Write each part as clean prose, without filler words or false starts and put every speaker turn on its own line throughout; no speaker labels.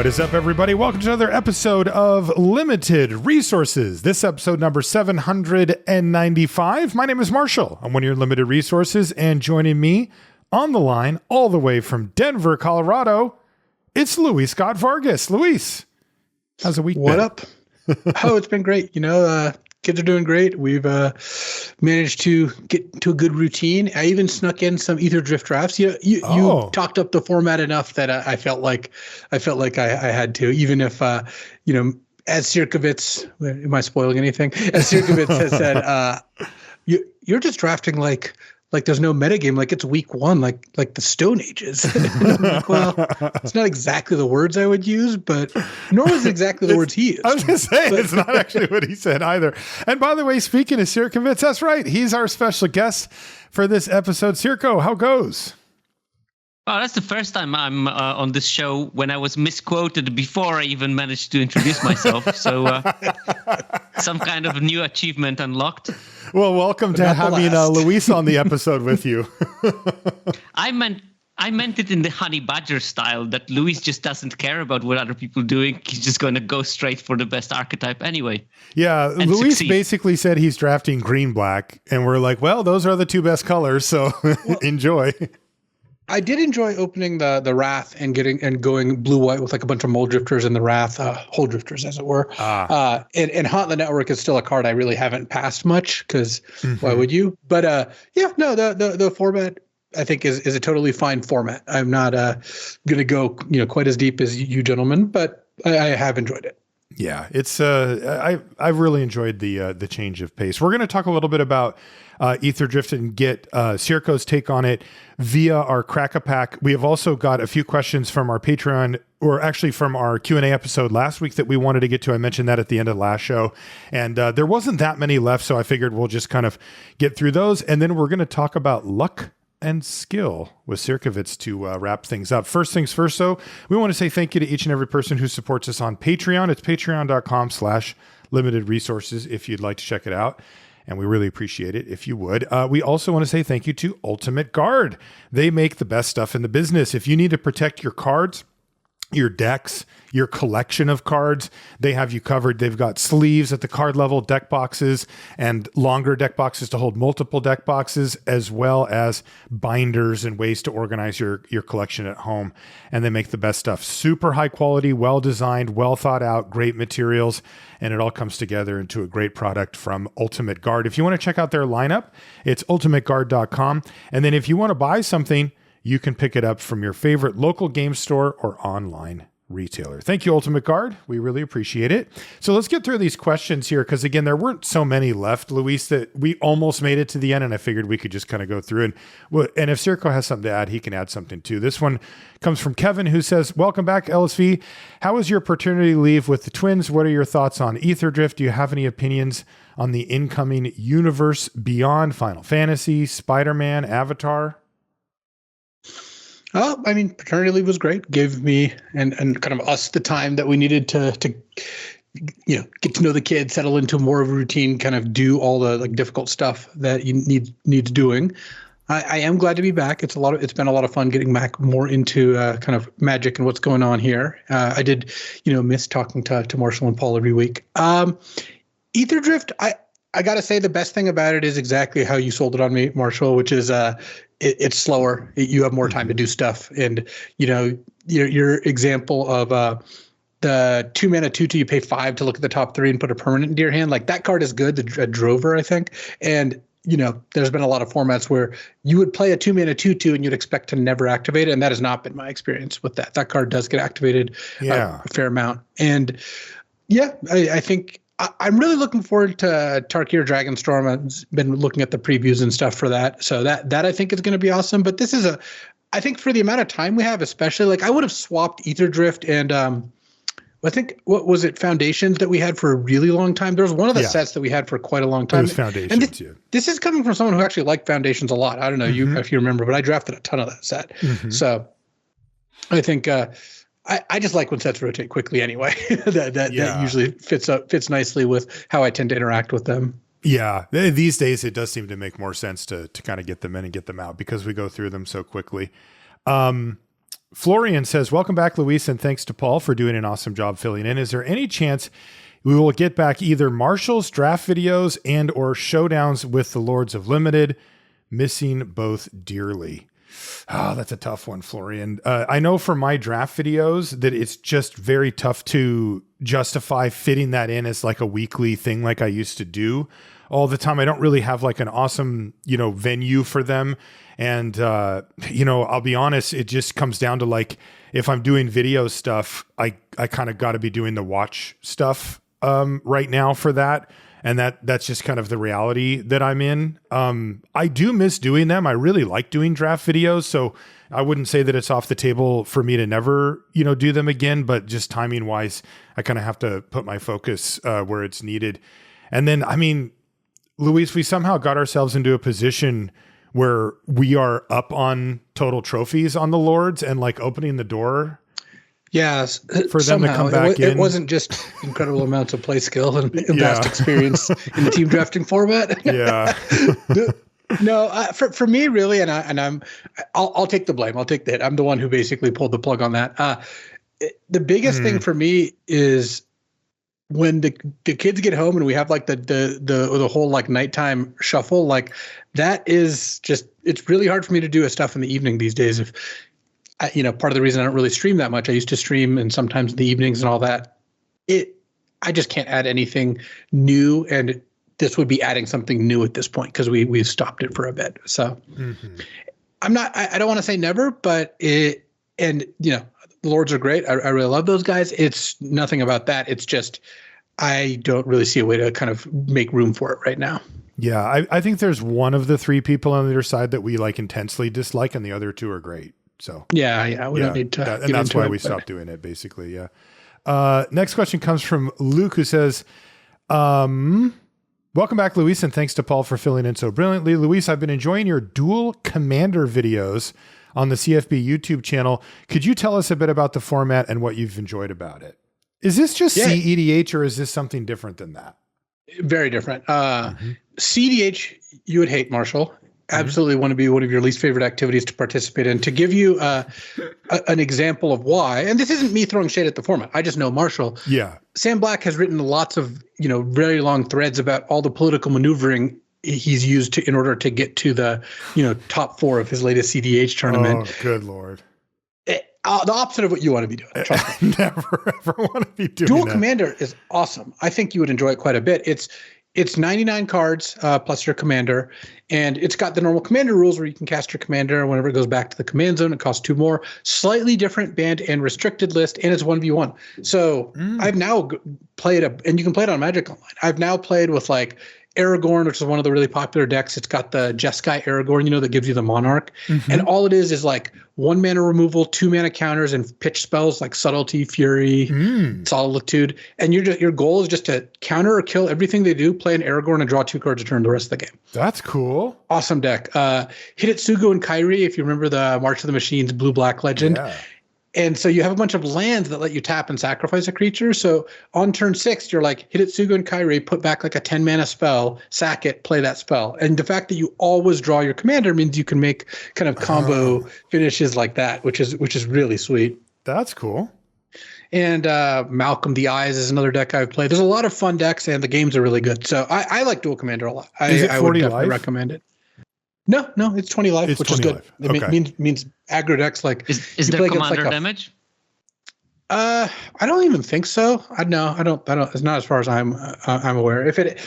is up, everybody? Welcome to another episode of Limited Resources. This episode number 795. My name is Marshall. I'm one of your Limited Resources, and joining me on the line all the way from Denver, Colorado, it's Luis Scott-Vargas. Luis, how's the week been?
What up? Oh, it's been great. Kids are doing great. We've managed to get to a good routine. I even snuck in some Etherdrift drafts. You talked up the format enough that I felt like I had to, even if as Sierkovitz, am I spoiling anything? As Sierkovitz has said, you're just drafting like there's no metagame, like it's week one, like the Stone Ages. Well, it's not exactly the words I would use, but nor is it exactly the words he used.
I was going to say, it's not actually what he said either. And by the way, speaking of Sierkovitz, that's right. He's our special guest for this episode. Sierko, how goes?
Oh, that's the first time I'm on this show when I was misquoted before I even managed to introduce myself. So some kind of new achievement unlocked.
Well, welcome to having Luis on the episode with you.
I meant it in the Honey Badger style, that Luis just doesn't care about what other people are doing. He's just going to go straight for the best archetype anyway.
Yeah, Luis basically said he's drafting green-black, and we're like, well, those are the two best colors, so enjoy.
I did enjoy opening the Wrath and going blue-white with like a bunch of Mole Drifters and the Wrath, Hole Drifters, as it were. And Haunt the Network is still a card I really haven't passed much, because why would you? But the format I think is a totally fine format. I'm not going to go quite as deep as you gentlemen, but I have enjoyed it.
Yeah, it's I've really enjoyed the change of pace. We're going to talk a little bit about Etherdrift and get Sierko's take on it via our Crack-A-Pack. We have also got a few questions from our Patreon, or actually from our Q&A episode last week that we wanted to get to. I mentioned that at the end of last show, and there wasn't that many left, so I figured we'll just kind of get through those, and then we're going to talk about luck and skill with Sierkovitz to wrap things up. First things first, though, we want to say thank you to each and every person who supports us on Patreon. It's patreon.com/limited resources if you'd like to check it out. And we really appreciate it if you would. We also want to say thank you to Ultimate Guard. They make the best stuff in the business. If you need to protect your cards, your decks, your collection of cards, they have you covered. They've got sleeves at the card level, deck boxes, and longer deck boxes to hold multiple deck boxes, as well as binders and ways to organize your collection at home. And they make the best stuff. Super high quality, well designed, well thought out, great materials, and it all comes together into a great product from Ultimate Guard. If you want to check out their lineup, it's ultimateguard.com. And then if you want to buy something, you can pick it up from your favorite local game store or online retailer. Thank you, Ultimate Guard. We really appreciate it. So let's get through these questions here, because again, there weren't so many left, Luis, that we almost made it to the end, and I figured we could just kind of go through. And if Sierko has something to add, he can add something too. This one comes from Kevin, who says, welcome back, LSV. How was your paternity leave with the twins? What are your thoughts on Etherdrift? Do you have any opinions on the incoming universe beyond Final Fantasy, Spider-Man, Avatar?
Oh, I mean, paternity leave was great. Gave me and kind of us the time that we needed to get to know the kids, settle into more of a routine, kind of do all the difficult stuff that you need doing. I am glad to be back. It's been a lot of fun getting back more into kind of Magic and what's going on here. I did miss talking to Marshall and Paul every week. Etherdrift, I got to say the best thing about it is exactly how you sold it on me, Marshall, which is it's slower. You have more time to do stuff. And, your example of the 2-mana 2/2, you pay 5 to look at the top 3 and put a permanent into your hand. Like, that card is good, the Drover, I think. And, there's been a lot of formats where you would play a 2-mana 2/2 and you'd expect to never activate it. And that has not been my experience with that. That card does get activated a fair amount. And, I think I'm really looking forward to Tarkir Dragonstorm. I've been looking at the previews and stuff for that. So that I think is going to be awesome. But this is I think for the amount of time we have, especially, like, I would have swapped Etherdrift and I think, what was it, Foundations that we had for a really long time? There was one of the sets that we had for quite a long time.
It was Foundations,
This is coming from someone who actually liked Foundations a lot. I don't know if you remember, but I drafted a ton of that set. So I think I just like when sets rotate quickly anyway. that usually fits nicely with how I tend to interact with them.
Yeah, these days it does seem to make more sense to kind of get them in and get them out because we go through them so quickly. Florian says, welcome back, Luis, and thanks to Paul for doing an awesome job filling in. Is there any chance we will get back either Marshall's draft videos and or showdowns with the Lords of Limited? Missing both dearly. Oh, that's a tough one, Florian. I know for my draft videos that it's just very tough to justify fitting that in as like a weekly thing like I used to do all the time. I don't really have like an awesome, venue for them. And, I'll be honest, it just comes down to like, if I'm doing video stuff, I kind of got to be doing the watch stuff right now for that. And that's just kind of the reality that I'm in. I do miss doing them. I really like doing draft videos. So I wouldn't say that it's off the table for me to never, do them again, but just timing wise, I kind of have to put my focus where it's needed. And then, Luis, we somehow got ourselves into a position where we are up on total trophies on the Lords and like opening the door.
Yes,
for them to come back in.
It wasn't just incredible amounts of play skill and vast experience in the team drafting format.
Yeah.
No, for me, really, I'll take the blame. I'll take the hit. I'm the one who basically pulled the plug on that. The biggest thing for me is when the kids get home and we have like the whole like nighttime shuffle, like that is just, it's really hard for me to do stuff in the evening these days. If part of the reason I don't really stream that much, I used to stream and sometimes in the evenings and all that. I just can't add anything new, and this would be adding something new at this point because we've stopped it for a bit. So I don't want to say never, but the Lords are great. I really love those guys. It's nothing about that. It's just I don't really see a way to kind of make room for it right now.
Yeah, I think there's one of the three people on the other side that we like intensely dislike, and the other two are great. So
we don't need to.
And that's why we stopped doing it, basically. Yeah. Next question comes from Luke, who says, welcome back, Luis, and thanks to Paul for filling in so brilliantly. Luis, I've been enjoying your dual commander videos on the CFB YouTube channel. Could you tell us a bit about the format and what you've enjoyed about it? Is this just CEDH or is this something different than that?
Very different. CEDH, you would hate, Marshall. Absolutely want to be one of your least favorite activities to participate in. To give you an example of why, and this isn't me throwing shade at the format, I just know Marshall.
Yeah.
Sam Black has written lots of, very long threads about all the political maneuvering he's used in order to get to the, top 4 of his latest CDH tournament.
Oh, good Lord.
The opposite of what you want to be doing. Trust me.
Never ever want to be doing
Dual
that.
Commander is awesome. I think you would enjoy it quite a bit. It's 99 cards plus your commander, and it's got the normal commander rules where you can cast your commander whenever it goes back to the command zone. It costs 2 more. Slightly different banned and restricted list, and it's 1v1. So I've now played and you can play it on Magic Online. I've now played with like Aragorn, which is one of the really popular decks. It's got the Jeskai Aragorn, that gives you the Monarch. And all it is like 1 mana removal, 2 mana counters, and pitch spells like Subtlety, Fury, Solitude. And your goal is just to counter or kill everything they do, play an Aragorn, and draw 2 cards a turn the rest of the game.
That's cool.
Awesome deck. Hidetsugu and Kairi, if you remember the March of the Machines blue-black legend.
Yeah.
And so you have a bunch of lands that let you tap and sacrifice a creature. So on turn 6, you're like, Hidetsugu and Kairi, put back like a 10 mana spell, sack it, play that spell. And the fact that you always draw your commander means you can make kind of combo finishes like that, which is really sweet.
That's cool.
And Malcolm the Eyes is another deck I've played. There's a lot of fun decks, and the games are really good. So I like Dual Commander a lot.
Is it 40
I would definitely
life?
recommend it. No, it's 20 life,
It's
which
20
is good.
life.
It
Okay.
means aggro decks like
Is
you
there
play against,
commander
like,
damage?
I don't even think so. I don't. It's not as far as I'm aware. If it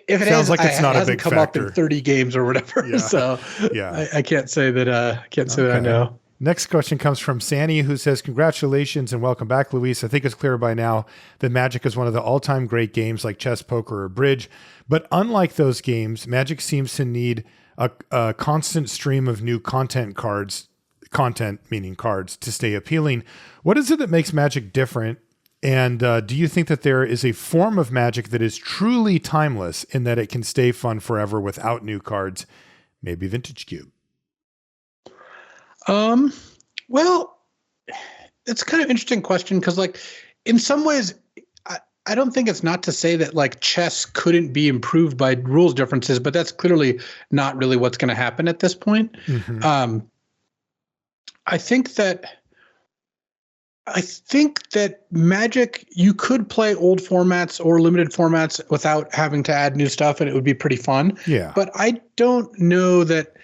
Sounds
has,
like it's not a big
come
factor.
up in 30 games or whatever.
Yeah.
So
Yeah.
I can't say that. That I know.
Next question comes from Sani, who says, congratulations and welcome back, Luis. I think it's clear by now that Magic is one of the all-time great games like chess, poker, or bridge. But unlike those games, Magic seems to need a constant stream of new content meaning cards, to stay appealing. What is it that makes Magic different? And do you think that there is a form of Magic that is truly timeless in that it can stay fun forever without new cards? Maybe Vintage Cube.
Well, it's kind of interesting question because, like, in some ways, I don't think it's not to say that like chess couldn't be improved by rules differences, but that's clearly not really what's going to happen at this point. I think that I think that Magic, you could play old formats or limited formats without having to add new stuff, and it would be pretty fun.
Yeah.
But I don't know that,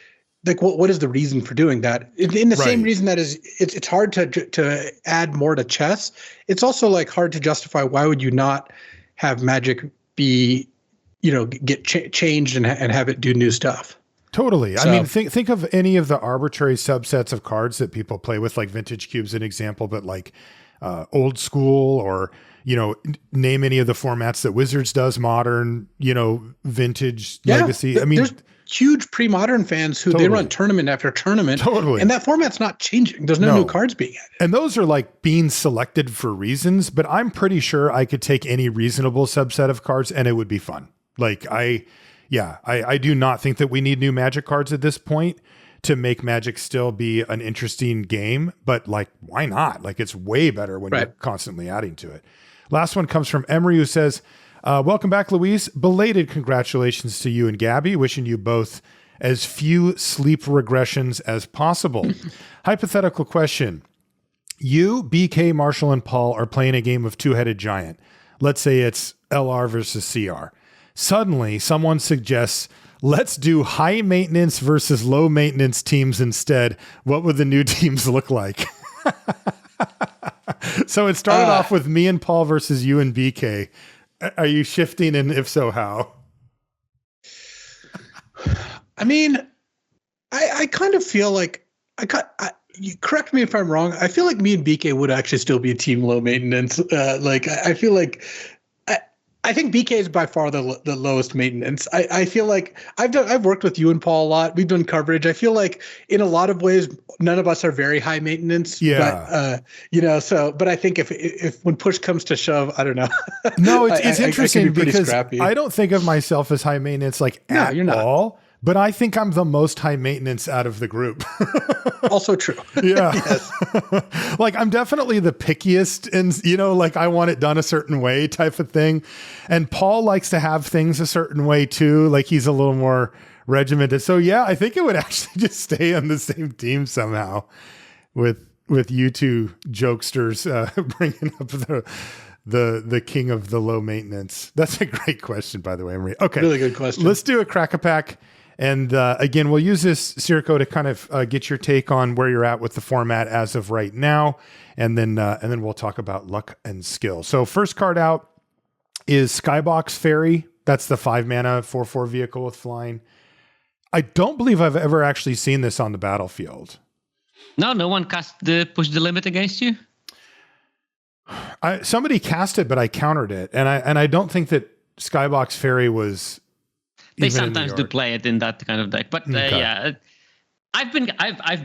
like, what is the reason for doing that? In the same reason that is, it's hard to add more to chess. It's also like hard to justify why would you not have Magic be, get changed and have it do new stuff.
Totally.
So,
I mean, think of any of the arbitrary subsets of cards that people play with, like Vintage Cube's an example, but like Old School, or, name any of the formats that Wizards does, Modern, Vintage, Legacy. I mean,
there's huge pre-modern fans who they run tournament after tournament.
Totally.
And that format's not changing. There's no new cards being added.
And those are like being selected for reasons, but I'm pretty sure I could take any reasonable subset of cards and it would be fun. Like I do not think that we need new Magic cards at this point to make Magic still be an interesting game, but like, why not? Like, it's way better when you're constantly adding to it. Last one comes from Emery, who says, welcome back, Luis. Belated congratulations to you and Gabby. Wishing you both as few sleep regressions as possible. Hypothetical question. You, BK, Marshall, and Paul are playing a game of Two-Headed Giant. Let's say it's LR versus CR. Suddenly, someone suggests, let's do high maintenance versus low maintenance teams instead. What would the new teams look like? So it started off with me and Paul versus you and BK. Are you shifting, and if so, how?
I mean, I kind of feel like you correct me if I'm wrong. I feel like me and BK would actually still be a team low maintenance. I feel like I think BK is by far the lowest maintenance. I feel like I've worked with you and Paul a lot. We've done coverage. I feel like in a lot of ways, none of us are very high maintenance.
Yeah.
But, but I think if when push comes to shove, I don't know.
No, it's interesting because
scrappy.
I don't think of myself as high maintenance at all. But I think I'm the most high maintenance out of the group.
Also true.
Yeah.
Yes.
Like, I'm definitely the pickiest, and, like, I want it done a certain way type of thing. And Paul likes to have things a certain way too. Like, he's a little more regimented. So yeah, I think it would actually just stay on the same team somehow with you two jokesters bringing up the king of the low maintenance. That's a great question, by the way, Emery. Okay.
Really good question.
Let's do a Crack-a-Pack. And again, we'll use this, Sierko, to kind of get your take on where you're at with the format as of right now, and then we'll talk about luck and skill. So first card out is Skybox Fairy. That's the 5-mana 4/4 vehicle with flying. I don't believe I've ever actually seen this on the battlefield.
No one cast the push the limit against you.
Somebody cast it, but I countered it, and I don't think that Skybox Fairy was.
They sometimes do play it in that kind of deck, but yeah, I've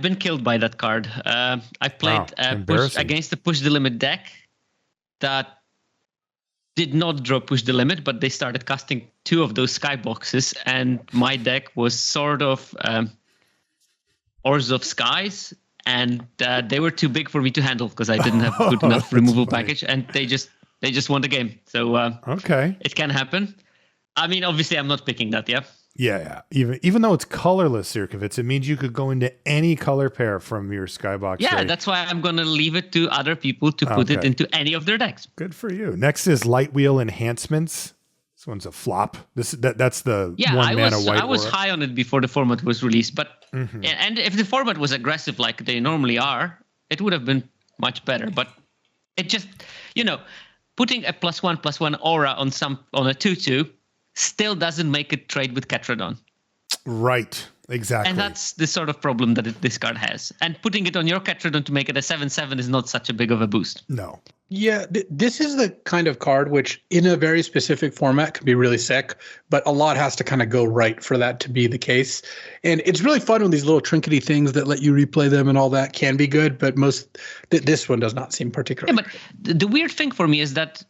been killed by that card. I've played push against the push the limit deck that did not draw push the limit, but they started casting 2 of those skyboxes, and my deck was sort of Ores of Skies, and they were too big for me to handle because I didn't have good enough removal package, and they just won the game. So
okay,
it can happen. I mean, obviously, I'm not picking that, yeah?
Yeah. Even though it's colorless, Sierkovitz, it means you could go into any color pair from your Skybox.
Yeah, that's why I'm going to leave it to other people to put it into any of their decks.
Good for you. Next is Light Wheel Enhancements. This one's a flop. That's the 1-mana white.
I was high on it before the format was released, but and if the format was aggressive like they normally are, it would have been much better. But it just, putting a +1/+1 aura on a 2/2 still doesn't make it trade with Ketradon.
Right, exactly.
And that's the sort of problem that this card has. And putting it on your Ketradon to make it a 7/7 is not such a big of a boost.
No.
Yeah, this is the kind of card which in a very specific format can be really sick, but a lot has to kind of go right for that to be the case. And it's really fun when these little trinkety things that let you replay them and all that can be good, but this one does not seem particularly
but the weird thing for me is that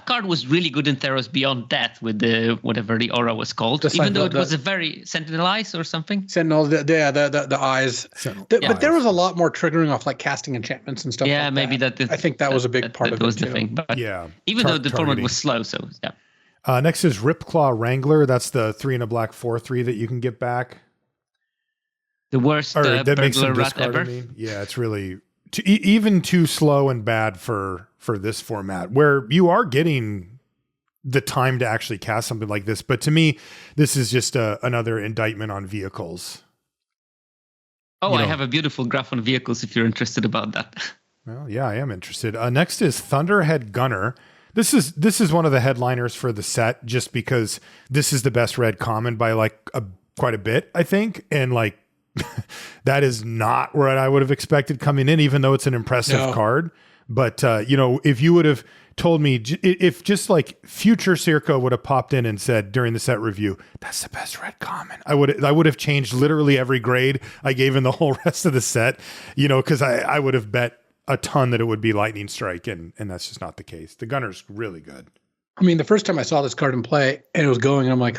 card was really good in Theros Beyond Death with the whatever the aura was called, even though it was a very Sentinel Eyes or something.
Sentinel, the eyes. But there was a lot more triggering off like casting enchantments and stuff.
Yeah, maybe that.
I think that was a big part of it. That was the thing.
But yeah, even though the format was slow, so yeah.
Next is Ripclaw Wrangler. That's the 3 and a black 4/3 that you can get back.
The worst
that makes
burglar rat ever.
Yeah, it's really even too slow and bad for this format, where you are getting the time to actually cast something like this. But to me, this is just another indictment on vehicles.
Oh, I have a beautiful graph on vehicles if you're interested about that.
Well, yeah, I am interested. Next is Thunderhead Gunner. This is one of the headliners for the set, just because this is the best red common by like quite a bit, I think. And like, that is not what I would have expected coming in, even though it's an impressive card. But, if you would have told me, if just like future Sierko would have popped in and said during the set review, that's the best red common, I would have changed literally every grade I gave in the whole rest of the set, because I would have bet a ton that it would be Lightning Strike, and that's just not the case. The Gunner's really good.
I mean, the first time I saw this card in play and it was going, I'm like,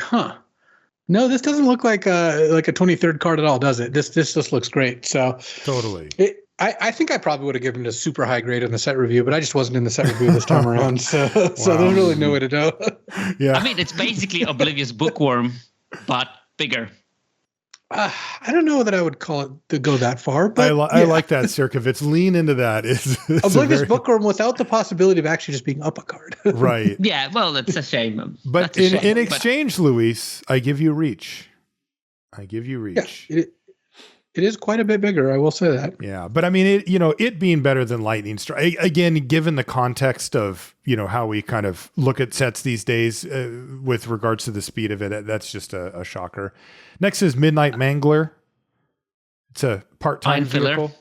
no, this doesn't look like a 23rd card at all, does it? This just looks great. So
totally.
I think I probably would have given it a super high grade in the set review, but I just wasn't in the set review this time around. So there's really no way to know.
Yeah.
I mean, it's basically Oblivious Bookworm, but bigger.
I don't know that I would call it to go that far, but
I like that, Sierkovitz. Lean into that.
Oblivious Bookworm without the possibility of actually just being up a card.
Right.
Yeah, well, that's a shame.
But in exchange, Luis, I give you Reach. Yeah,
it is quite a bit bigger, I will say that.
Yeah, but I mean, it being better than Lightning Strike, again, given the context of, how we kind of look at sets these days with regards to the speed of it, that's just a shocker. Next is Midnight Mangler. It's a part-time vehicle.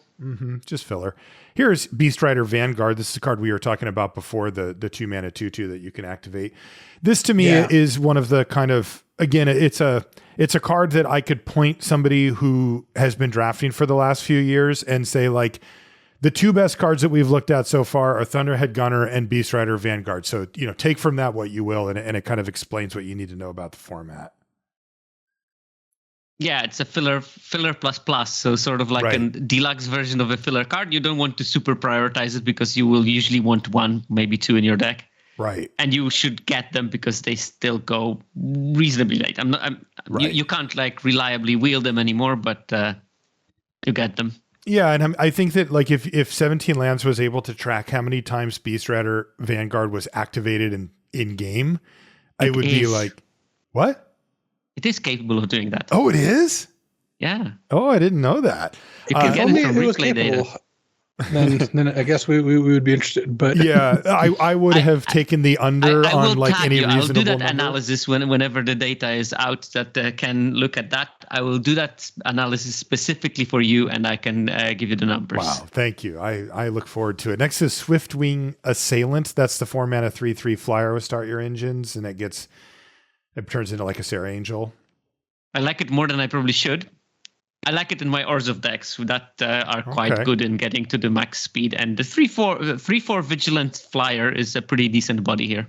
Just filler. Here's Beast Rider Vanguard. This is a card we were talking about before, the 2-mana 2/2 that you can activate. This to me is one of the kind of, again, it's a card that I could point somebody who has been drafting for the last few years and say, like, the two best cards that we've looked at so far are Thunderhead Gunner and Beast Rider Vanguard. So, take from that what you will, and it kind of explains what you need to know about the format.
Yeah, it's a filler plus. So sort of like a deluxe version of a filler card. You don't want to super prioritize it because you will usually want 1, maybe 2 in your deck.
Right.
And you should get them because they still go reasonably late. You can't like reliably wield them anymore, but you get them. Yeah,
and I think that like if 17 Lands was able to track how many times Beast Rider Vanguard was activated in game, I would be like, what?
It is capable of doing that.
Oh, it is?
Yeah.
Oh, I didn't know that.
You can get it from replay data.
Then I guess we would be interested. But
yeah, I would have taken the under on like any reasonable
I'll do that
number.
analysis whenever the data is out that can look at that. I will do that analysis specifically for you, and I can give you the numbers.
Wow, thank you. I look forward to it. Next is Swiftwing Assailant. That's the 4-mana 3/3 flyer with Start Your Engines, and it turns into like a Sarah Angel.
I like it more than I probably should. I like it in my Orzhov decks that are quite good in getting to the max speed. And the 3/4 Vigilant Flyer is a pretty decent body here.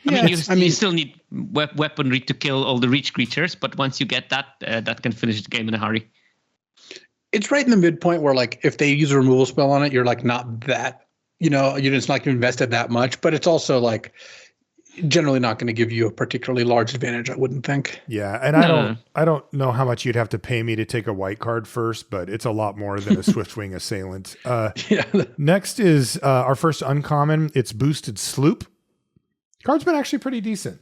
Yeah, you still need weaponry to kill all the reach creatures, but once you get that, that can finish the game in a hurry.
It's right in the midpoint where, like, if they use a removal spell on it, you're like not that, it's not invested that much, but it's also like generally not going to give you a particularly large advantage, I wouldn't think.
Yeah, and I don't know how much you'd have to pay me to take a white card first, but it's a lot more than a Swiftwing Assailant. Next is our first uncommon. It's Boosted Sloop. Card's been actually pretty decent.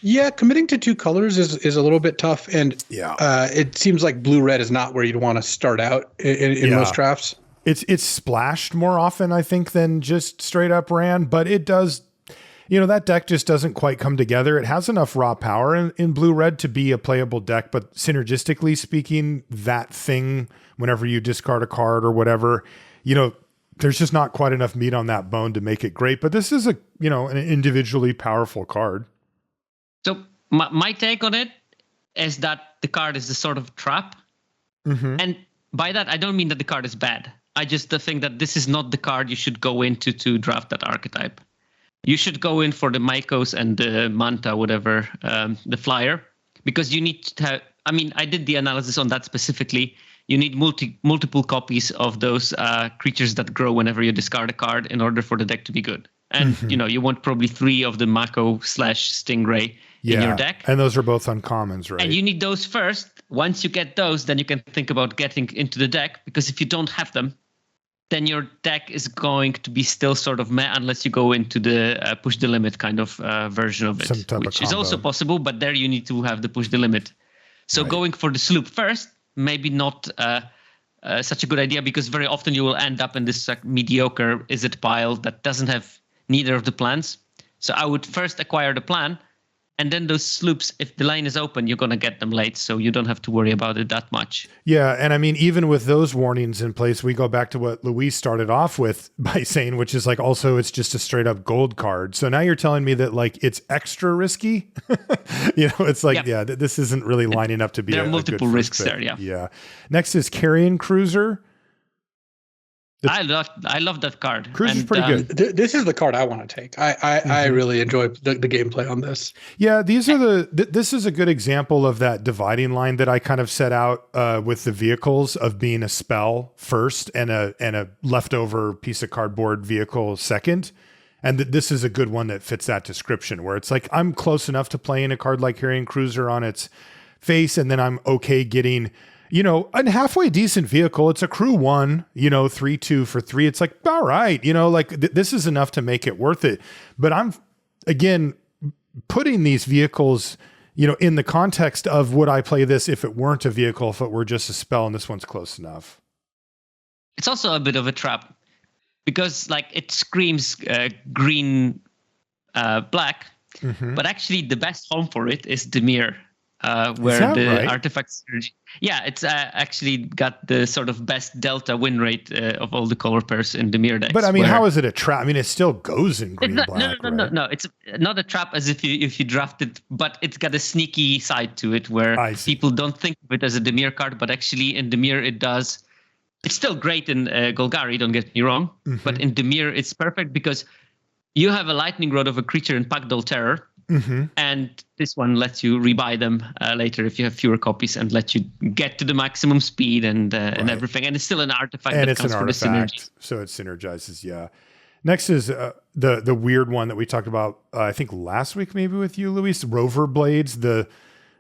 Yeah, committing to 2 colors is a little bit tough, and it seems like blue-red is not where you'd want to start out in most drafts.
It's splashed more often, I think, than just straight up ran, but it does. That deck just doesn't quite come together. It has enough raw power in blue-red to be a playable deck, but synergistically speaking, that thing, whenever you discard a card or whatever, there's just not quite enough meat on that bone to make it great. But this is an individually powerful card.
So my take on it is that the card is a sort of trap. Mm-hmm. And by that, I don't mean that the card is bad. I just think that this is not the card you should go into to draft that archetype. You should go in for the Maikos and the Manta, whatever, the flyer, because you need to have, I did the analysis on that specifically. You need multiple copies of those creatures that grow whenever you discard a card in order for the deck to be good. And, you want probably 3 of the Mako/Stingray in your deck.
And those are both uncommons, right?
And you need those first. Once you get those, then you can think about getting into the deck, because if you don't have them, then your deck is going to be still sort of meh unless you go into the push the limit kind of version of it, which is also possible, but there you need to have the push the limit. So going for the sloop first, maybe not such a good idea, because very often you will end up in this mediocre Izzet pile that doesn't have neither of the plans. So I would first acquire the plan, and then those sloops, if the lane is open, you're going to get them late, so you don't have to worry about it that much.
Yeah, and I mean, even with those warnings in place, we go back to what Luis started off with by saying, which is like, also, it's just a straight up gold card. So now you're telling me that like it's extra risky? It's like, this isn't really lining up to be
there are multiple risks there,
Yeah. Next is Carrion Cruiser.
I love that card.
Cruiser's pretty good.
This is the card I want to take. I really enjoy the gameplay on this.
Yeah, these are this is a good example of that dividing line that I kind of set out with the vehicles of being a spell first and a leftover piece of cardboard vehicle second. And this is a good one that fits that description, where it's like I'm close enough to playing a card like Carrion Cruiser on its face, and then I'm okay getting a halfway decent vehicle. It's a crew 1, 3/2 for 3. It's like, all right, this is enough to make it worth it. But I'm, again, putting these vehicles, in the context of would I play this if it weren't a vehicle, if it were just a spell, and this one's close enough.
It's also a bit of a trap, because it screams green, black, but actually the best home for it is Dimir. Where the artifact synergy. Yeah, it's actually got the sort of best delta win rate of all the color pairs in the mirror decks.
But I mean, how is it a trap? I mean, it still goes in green black.
No. It's not a trap as if you draft it, but it's got a sneaky side to it where people don't think of it as a Dimir card, but actually in Dimir it does. It's still great in Golgari, don't get me wrong, but in Dimir it's perfect because you have a lightning rod of a creature in Pagdol Terror. And this one lets you rebuy them later if you have fewer copies, and let you get to the maximum speed and everything. And it's still an artifact
and
that comes for the synergy.
So it synergizes, yeah. Next is the weird one that we talked about, I think last week maybe with you, Luis, Rover Blades, the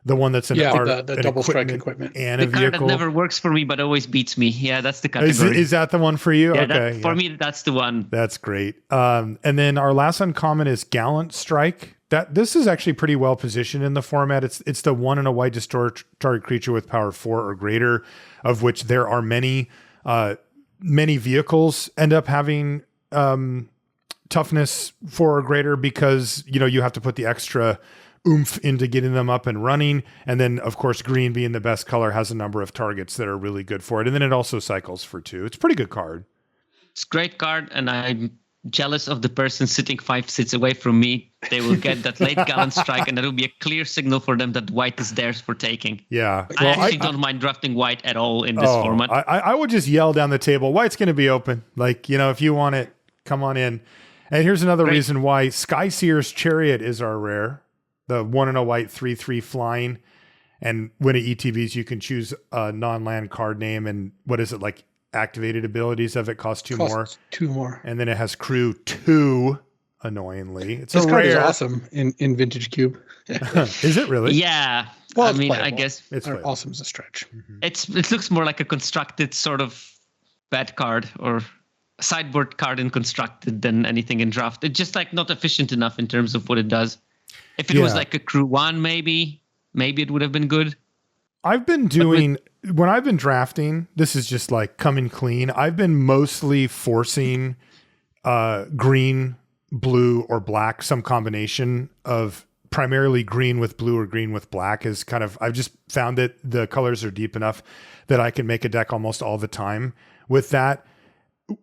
one that's an
the double strike equipment
and
the
a vehicle.
Card that never works for me but always beats me. Yeah, that's the category.
Is that the one for you?
Yeah,
okay.
For me, that's the one.
That's great. And then our last uncommon is Gallant Strike. This is actually pretty well positioned in the format. It's the 1 and a white destroy target creature with power 4 or greater, of which there are many vehicles end up having toughness 4 or greater, because you have to put the extra oomph into getting them up and running. And then of course green, being the best color, has a number of targets that are really good for it. And then it also cycles for 2. It's a pretty good card.
It's a great card, and I'm jealous of the person sitting 5 seats away from me. They will get that late Gallant Strike, and that will be a clear signal for them that white is theirs for taking.
Yeah.
I actually don't mind drafting white at all in this format.
I would just yell down the table, white's going to be open. If you want it, come on in. And here's another reason why Skyseer's Chariot is our rare. The 1 and a white 3/3 flying. And when it ETBs, you can choose a non-land card name. And what is it, like activated abilities of it cost 2 more.
2 more.
And then it has crew 2, annoyingly.
This card is awesome in Vintage Cube.
Is it really?
Yeah.
Well,
I mean,
playable.
I guess
it's awesome is a stretch.
It looks more like a constructed sort of bad card or sideboard card in constructed than anything in draft. It's just not efficient enough in terms of what it does. If it was like a crew 1, maybe it would have been good.
I've been doing, when I've been drafting, this is just coming clean. I've been mostly forcing green, blue, or black, some combination of primarily green with blue or green with black is kind of, I've just found that the colors are deep enough that I can make a deck almost all the time with that.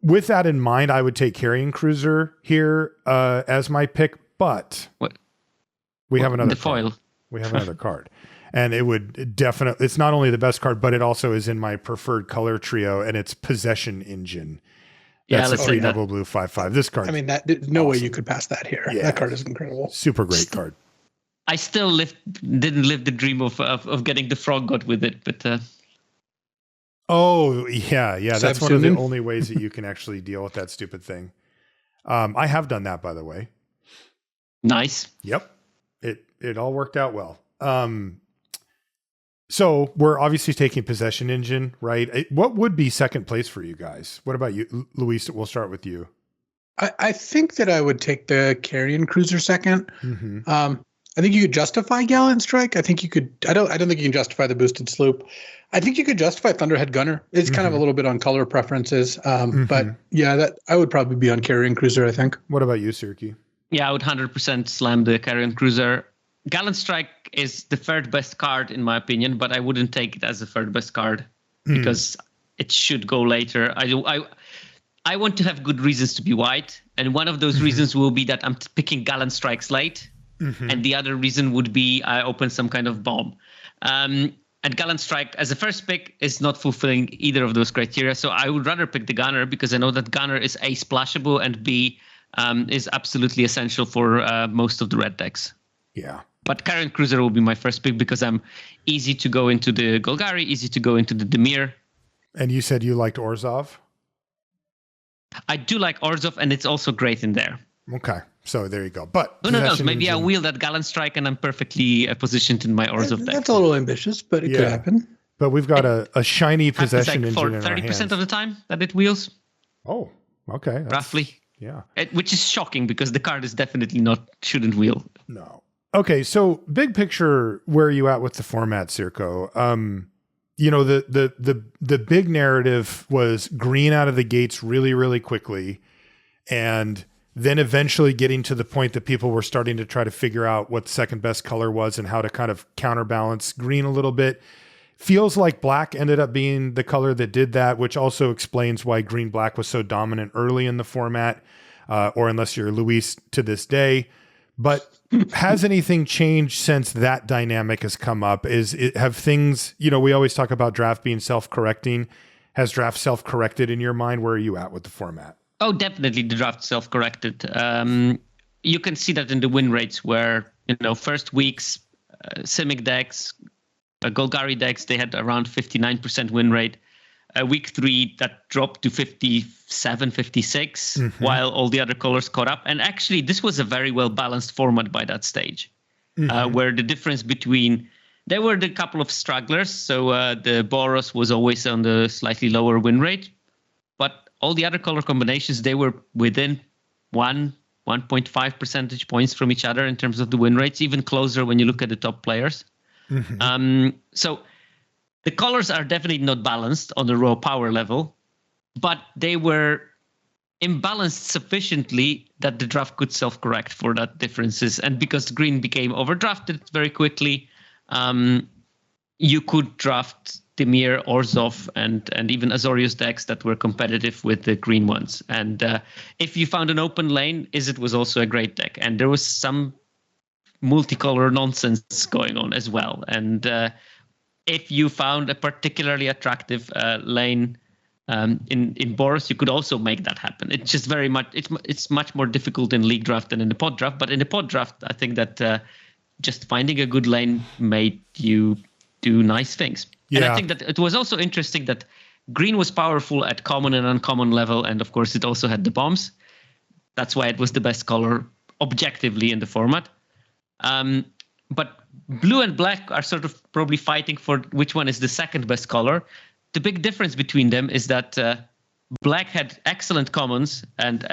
With that in mind, I would take Carrion Cruiser here as my pick, but we have another
foil.
We have another card. And it would definitely, it's not only the best card, but it also is in my preferred color trio, and it's Possession Engine. That's a 3 double blue 5/5. This card.
I mean, there's no way you could pass that here. Yeah. That card is incredible.
Super great card.
I still didn't live the dream of getting the Frog God with it, but.
Oh, yeah. That's one of the only ways that you can actually deal with that stupid thing. I have done that, by the way.
Nice.
Yep. It all worked out well. So we're obviously taking possession engine, right? What would be second place for you guys? What about you, Luis? We'll start with you.
I think that I would take the carrion cruiser second.
Mm-hmm.
I think you could justify Gallant Strike. I think you could. I don't think you can justify the boosted sloop. I think you could justify Thunderhead Gunner. It's kind of a little bit on color preferences. But yeah, that I would probably be on carrion cruiser, I think.
What about you, Sirki?
Yeah, I would 100% slam the carrion cruiser. Gallant Strike is the third best card in my opinion, but I wouldn't take it as the third best card because it should go later. I want to have good reasons to be white, and one of those reasons will be that I'm picking Gallant Strikes late, and the other reason would be I open some kind of bomb. And Gallant Strike as a first pick is not fulfilling either of those criteria, so I would rather pick the Gunner because I know that Gunner is A, splashable, and B, is absolutely essential for most of the red decks.
Yeah.
But Carrion Cruiser will be my first pick because I'm easy to go into the Golgari, easy to go into the Dimir.
And you said you liked Orzhov?
I do like Orzhov, and it's also great in there.
Okay, so there you go. But
who knows? Maybe I wield that Gallant Strike and I'm perfectly positioned in my Orzhov deck.
That's a little ambitious, but it could happen.
But we've got a shiny possession engine in our hands.
30% of the time that it wheels.
Oh, okay.
Roughly.
Yeah.
Which is shocking because the card is definitely shouldn't wheel.
No. Okay, so big picture, where are you at with the format, Sirko? The big narrative was green out of the gates really, really quickly, and then eventually getting to the point that people were starting to try to figure out what the second best color was and how to kind of counterbalance green a little bit. Feels like black ended up being the color that did that, which also explains why green-black was so dominant early in the format, or unless you're Luis to this day. But has anything changed since that dynamic has come up? Have things, we always talk about draft being self-correcting. Has draft self-corrected in your mind? Where are you at with the format?
Oh, definitely the draft self-corrected. You can see that in the win rates where, first weeks, Simic decks, Golgari decks, they had around 59% win rate. Week 3, that dropped to 57, 56, while all the other colors caught up. And actually, this was a very well-balanced format by that stage, where the difference between... There were a couple of stragglers, so the Boros was always on the slightly lower win rate. But all the other color combinations, they were within 1.5 percentage points from each other in terms of the win rates, even closer when you look at the top players. So... The colors are definitely not balanced on the raw power level, but they were imbalanced sufficiently that the draft could self-correct for that differences. And because green became overdrafted very quickly, you could draft Dimir, Orzhov, and even Azorius decks that were competitive with the green ones. And if you found an open lane, Izzet was also a great deck. And there was some multicolor nonsense going on as well. And if you found a particularly attractive lane in Boros, you could also make that happen. It's just very much it's much more difficult in league draft than in the pod draft. But in the pod draft, I think that just finding a good lane made you do nice things. Yeah. And I think that it was also interesting that green was powerful at common and uncommon level, and of course it also had the bombs. That's why it was the best color objectively in the format. But blue and black are sort of probably fighting for which one is the second best color. The big difference between them is that black had excellent commons and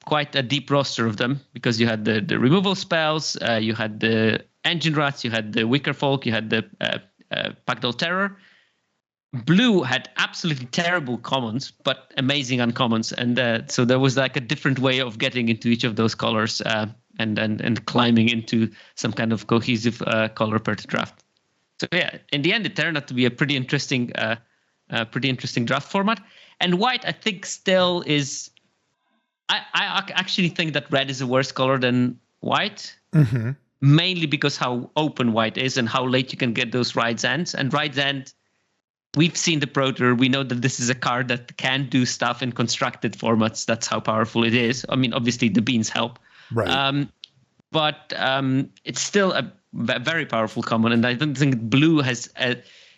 quite a deep roster of them because you had the removal spells, you had the engine rats, you had the wicker folk, you had the Pacdol Terror. Blue had absolutely terrible commons, but amazing uncommons. And so there was like a different way of getting into each of those colors and climbing into some kind of cohesive color per draft. So yeah, in the end, it turned out to be a pretty interesting draft format. And white, I think, still is. I actually think that red is a worse color than white, mainly because how open white is and how late you can get those Ride's Ends. And Ride's End, we've seen the Pro Tour. We know that this is a card that can do stuff in constructed formats. That's how powerful it is. I mean, obviously the beans help. Right. But it's still a very powerful common, and I don't think blue has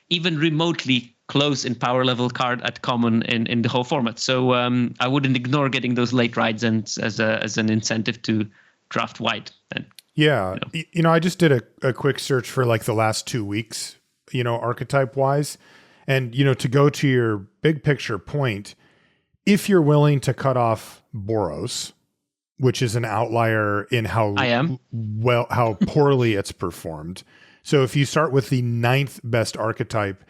even remotely close in power level card at common in the whole format. So I wouldn't ignore getting those late rides and as an incentive to draft white. And,
yeah. I just did a quick search for like the last 2 weeks, archetype wise. And, to go to your big picture point, if you're willing to cut off Boros, which is an outlier in how poorly it's performed. So if you start with the 9th best archetype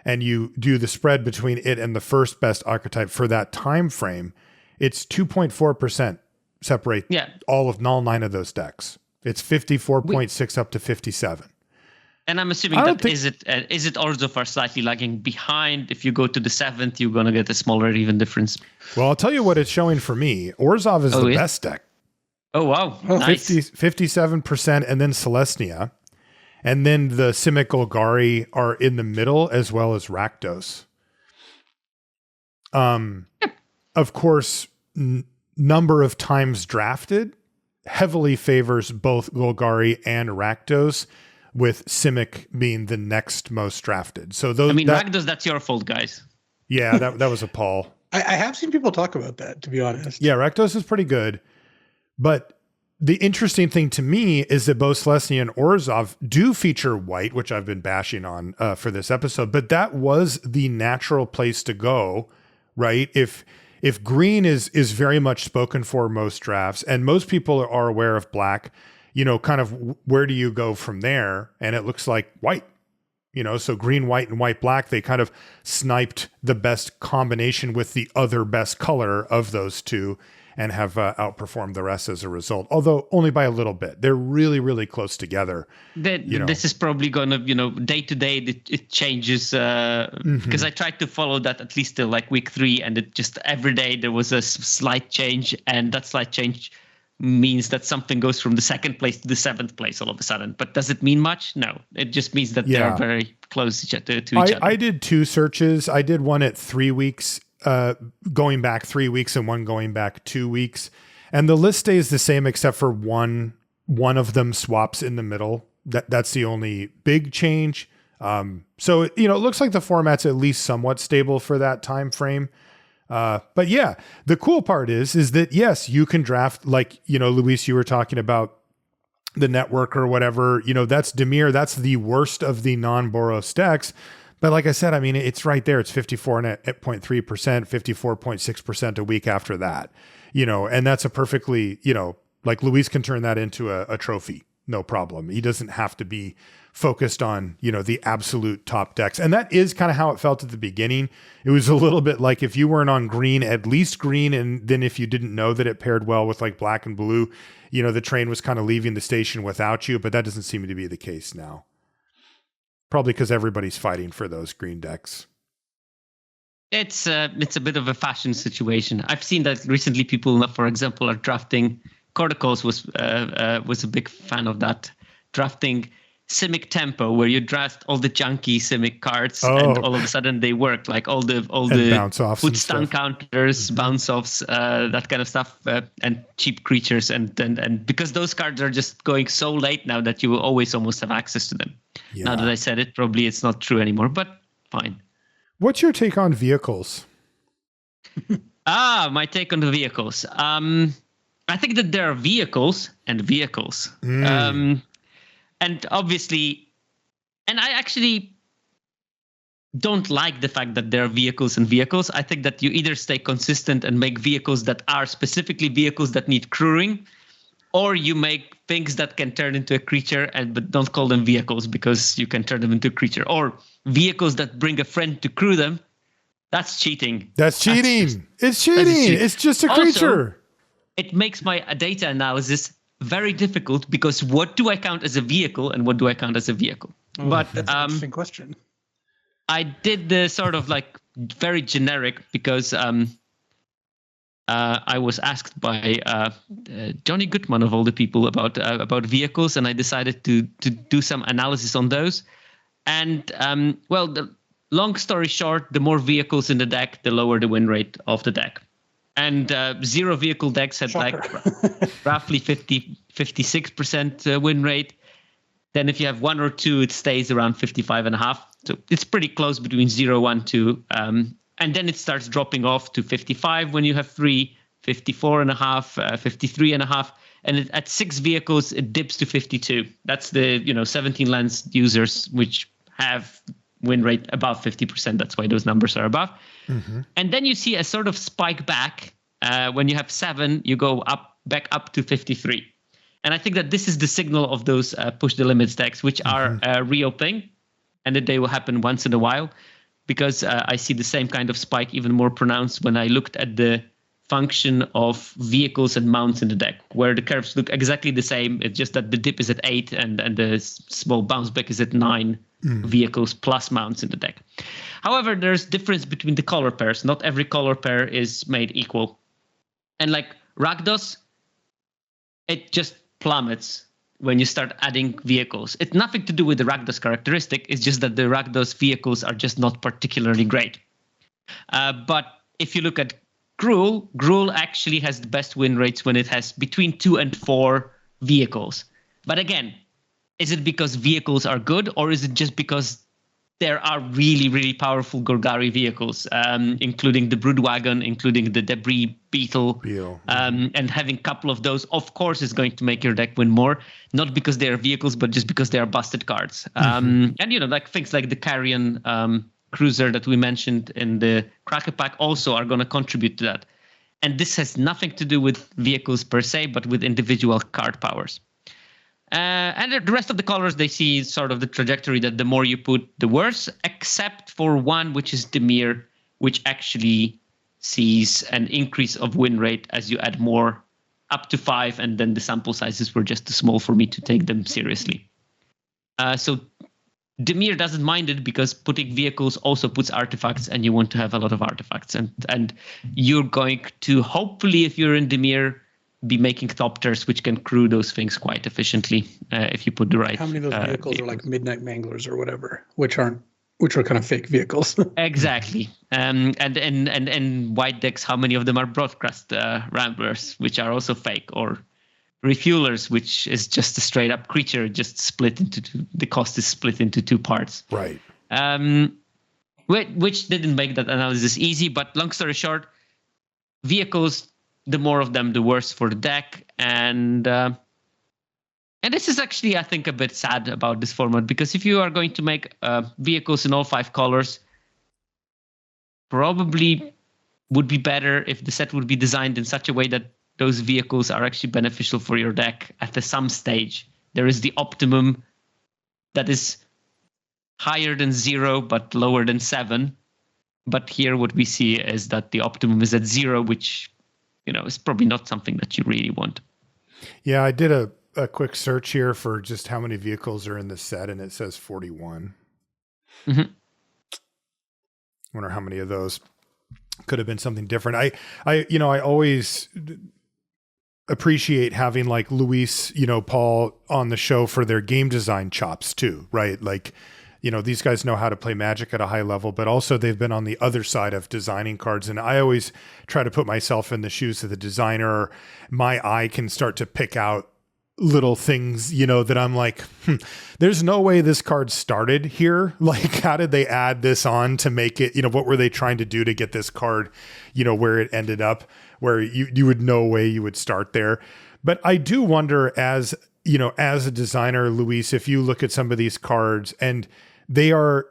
and you do the spread between it and the first best archetype for that time frame, it's 2.4% separate all 9 of those decks. It's 54.6 up to 57.
And I'm assuming is it Orzhov are slightly lagging behind? If you go to the 7th, you're going to get a smaller even difference.
Well, I'll tell you what it's showing for me. Orzhov is the best deck.
Oh, wow. Nice.
57%, and then Celestia. And then the Simic Golgari are in the middle, as well as Rakdos. Of course, number of times drafted heavily favors both Golgari and Rakdos, with Simic being the next most drafted. So those.
Rakdos, that's your fault, guys.
Yeah, that was a Paul.
I have seen people talk about that, to be honest.
Yeah, Rakdos is pretty good. But the interesting thing to me is that both Celestia and Orzhov do feature white, which I've been bashing on for this episode. But that was the natural place to go, right? If green is very much spoken for most drafts, and most people are aware of black, kind of where do you go from there? And it looks like white, so green, white, and white, black, they kind of sniped the best combination with the other best color of those two and have outperformed the rest as a result, although only by a little bit. They're really, really close together.
This is probably going to, day to day, it changes because I tried to follow that at least till like week 3, and it just every day there was a slight change, and that slight change means that something goes from the 2nd place to the 7th place all of a sudden. But does it mean much? No, it just means that they're very close to each other.
I did 2 searches. I did one at 3 weeks, going back 3 weeks, and one going back 2 weeks. And the list stays the same except for one of them swaps in the middle. That's the only big change. So, it looks like the format's at least somewhat stable for that time frame. But yeah, the cool part is that, yes, you can draft, like, Luis, you were talking about the network or whatever, that's Dimir. That's the worst of the non-Boros decks. But like I said, it's right there. It's 54.3%, 54.6% a week after that, and that's a perfectly, like Luis can turn that into a trophy. No problem. He doesn't have to be focused on, the absolute top decks. And that is kind of how it felt at the beginning. It was a little bit like if you weren't on green, at least green. And then if you didn't know that it paired well with like black and blue, the train was kind of leaving the station without you, but that doesn't seem to be the case now. Probably because everybody's fighting for those green decks.
It's a bit of a fashion situation. I've seen that recently people, for example, are drafting. Corticals was a big fan of that, drafting Simic Tempo, where you draft all the junky Simic cards, and all of a sudden they work, like all the food stun counters, bounce offs, that kind of stuff, and cheap creatures, and because those cards are just going so late now that you will always almost have access to them. Yeah. Now that I said it, probably it's not true anymore, but fine. What's
your take on vehicles?
My take on the vehicles. I think that there are vehicles and vehicles. And obviously, and I actually don't like the fact that there are vehicles and vehicles. I think that you either stay consistent and make vehicles that are specifically vehicles that need crewing, or you make things that can turn into a creature but don't call them vehicles because you can turn them into a creature, or vehicles that bring a friend to crew them. That's cheating.
It's cheating. It's just a creature.
Also, it makes my data analysis very difficult because what do I count as a vehicle and what do I count as a vehicle?
But that's an interesting question.
I did the sort of like very generic because I was asked by Johnny Goodman of all the people about vehicles, and I decided to do some analysis on those. And the long story short, the more vehicles in the deck, the lower the win rate of the deck. And 0 vehicle decks had like roughly 56% win rate. Then if you have 1 or 2, it stays around 55.5. So it's pretty close between 0, 1, 2. And then it starts dropping off to 55 when you have 3, 54.5, 53.5. And at 6 vehicles, it dips to 52. That's the 17 lens users, which have win rate above 50%. That's why those numbers are above. Mm-hmm. And then you see a sort of spike back. When you have 7, you go back up to 53. And I think that this is the signal of those push the limits decks, which are a real thing, and that they will happen once in a while, because I see the same kind of spike even more pronounced when I looked at the function of vehicles and mounts in the deck, where the curves look exactly the same. It's just that the dip is at 8 and the small bounce back is at 9 vehicles plus mounts in the deck. However, there's difference between the color pairs. Not every color pair is made equal. And like Rakdos, it just plummets when you start adding vehicles. It's nothing to do with the Rakdos characteristic. It's just that the Rakdos vehicles are just not particularly great. But if you look at Gruul actually has the best win rates when it has between 2 and 4 vehicles. But again, is it because vehicles are good, or is it just because there are really, really powerful Golgari vehicles, including the Broodwagon, including the Debris Beetle, and having a couple of those, of course, is going to make your deck win more, not because they are vehicles, but just because they are busted cards. And, like things like the Carrion Cruiser that we mentioned in the Cracker Pack also are going to contribute to that. And this has nothing to do with vehicles per se, but with individual card powers. And the rest of the colors, they see sort of the trajectory that the more you put, the worse, except for one, which is Dimir, which actually sees an increase of win rate as you add more, up to 5, and then the sample sizes were just too small for me to take them seriously. So Dimir doesn't mind it because putting vehicles also puts artifacts, and you want to have a lot of artifacts. And you're going to, hopefully, if you're in Dimir, be making Thopters, which can crew those things quite efficiently if you put the right.
How many of those vehicles are like Midnight Manglers or whatever, which are kind of fake vehicles?
Exactly. And white decks, how many of them are Broadcast Ramblers, which are also fake, or Refuelers, which is just a straight up creature, just split into two. The cost is split into 2 parts.
Right.
Which didn't make that analysis easy, but long story short, vehicles, the more of them, the worse for the deck. And this is actually, I think, a bit sad about this format, because if you are going to make vehicles in all 5 colors, probably would be better if the set would be designed in such a way that those vehicles are actually beneficial for your deck at some stage. There is the optimum that is higher than 0, but lower than 7. But here what we see is that the optimum is at 0, which is probably not something that you really want.
Yeah, I did a quick search here for just how many vehicles are in the set, and it says 41.
Mm-hmm.
Wonder how many of those could have been something different. I always appreciate having like Luis, Paul on the show for their game design chops too, right? Like, these guys know how to play Magic at a high level, but also they've been on the other side of designing cards. And I always try to put myself in the shoes of the designer. My eye can start to pick out little things, that I'm like, there's no way this card started here. Like, how did they add this on to make it, what were they trying to do to get this card, where it ended up, where you would no way you would start there. But I do wonder as a designer, Luis, if you look at some of these cards and they are,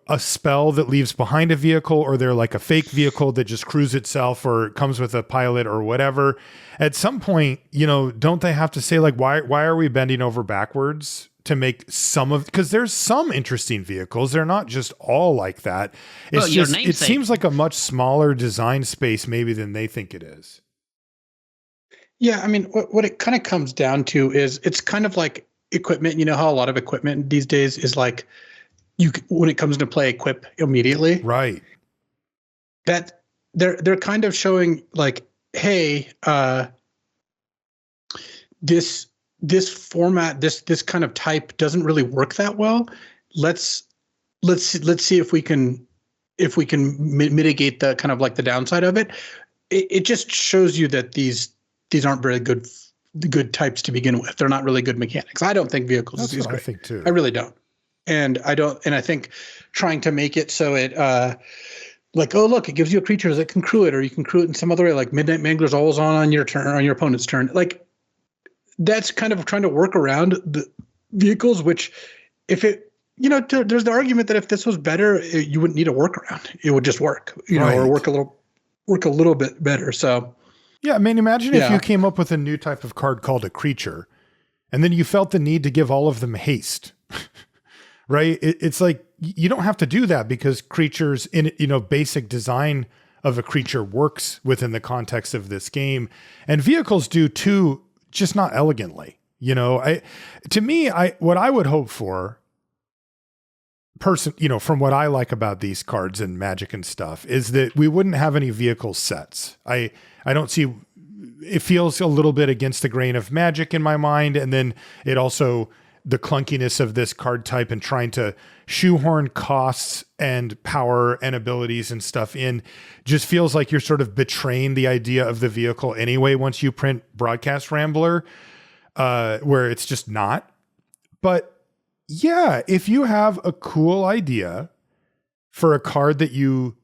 a spell that leaves behind a vehicle, or they're like a fake vehicle that just crews itself or comes with a pilot or whatever. At some point, don't they have to say like, why are we bending over backwards to make some of, because there's some interesting vehicles. They're not just all like that. It's it seems like a much smaller design space maybe than they think it is.
Yeah. I mean, what it kind of comes down to is it's kind of like equipment. You know how a lot of equipment these days is like, when it comes to play, equip immediately.
Right.
That they're kind of showing like, hey, this format, this kind of type doesn't really work that well. Let's see if we can mitigate the kind of like the downside of it. It just shows you that these aren't very good types to begin with. They're not really good mechanics. I don't think vehicles is great.
I think too.
I really don't. And I think trying to make it so it like, oh look, it gives you a creature that can crew it, or you can crew it in some other way, like Midnight Mangler's always on your turn, on your opponent's turn. Like, that's kind of trying to work around the vehicles, which if it, there's the argument that if this was better, you wouldn't need a workaround. It would just work, or work a little bit better. So
yeah, I mean, imagine if you came up with a new type of card called a creature, and then you felt the need to give all of them haste, right? It's like, you don't have to do that because creatures in, basic design of a creature works within the context of this game, and vehicles do too, just not elegantly. What I would hope for from what I like about these cards and Magic and stuff is that we wouldn't have any vehicle sets. I don't see, it feels a little bit against the grain of Magic in my mind. And then it also, the clunkiness of this card type and trying to shoehorn costs and power and abilities and stuff in just feels like you're sort of betraying the idea of the vehicle anyway once you print Broadcast Rambler, where it's just not. But yeah, if you have a cool idea for a card that you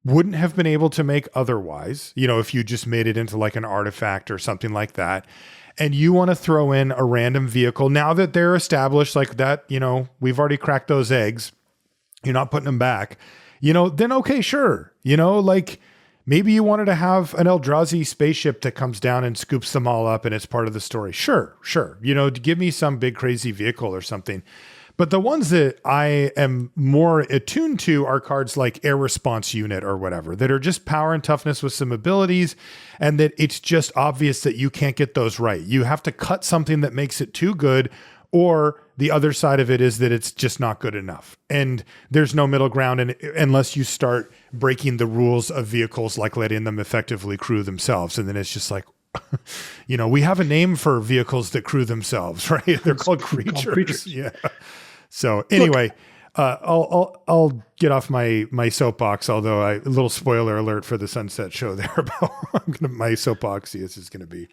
wouldn't have been able to make otherwise, if you just made it into like an artifact or something like that, and you want to throw in a random vehicle now that they're established like that, we've already cracked those eggs, you're not putting them back, then okay, sure. Like maybe you wanted to have an Eldrazi spaceship that comes down and scoops them all up and it's part of the story. Sure. Give me some big crazy vehicle or something. But the ones that I am more attuned to are cards like Air Response Unit or whatever, that are just power and toughness with some abilities, and that it's just obvious that you can't get those right. You have to cut something that makes it too good, or the other side of it is that it's just not good enough. And there's no middle ground unless you start breaking the rules of vehicles, like letting them effectively crew themselves. And then it's just like, we have a name for vehicles that crew themselves, right? They're called creatures. Yeah. So anyway, I'll get off my soapbox, although a little spoiler alert for the Sunset Show there about my soapbox is going to be.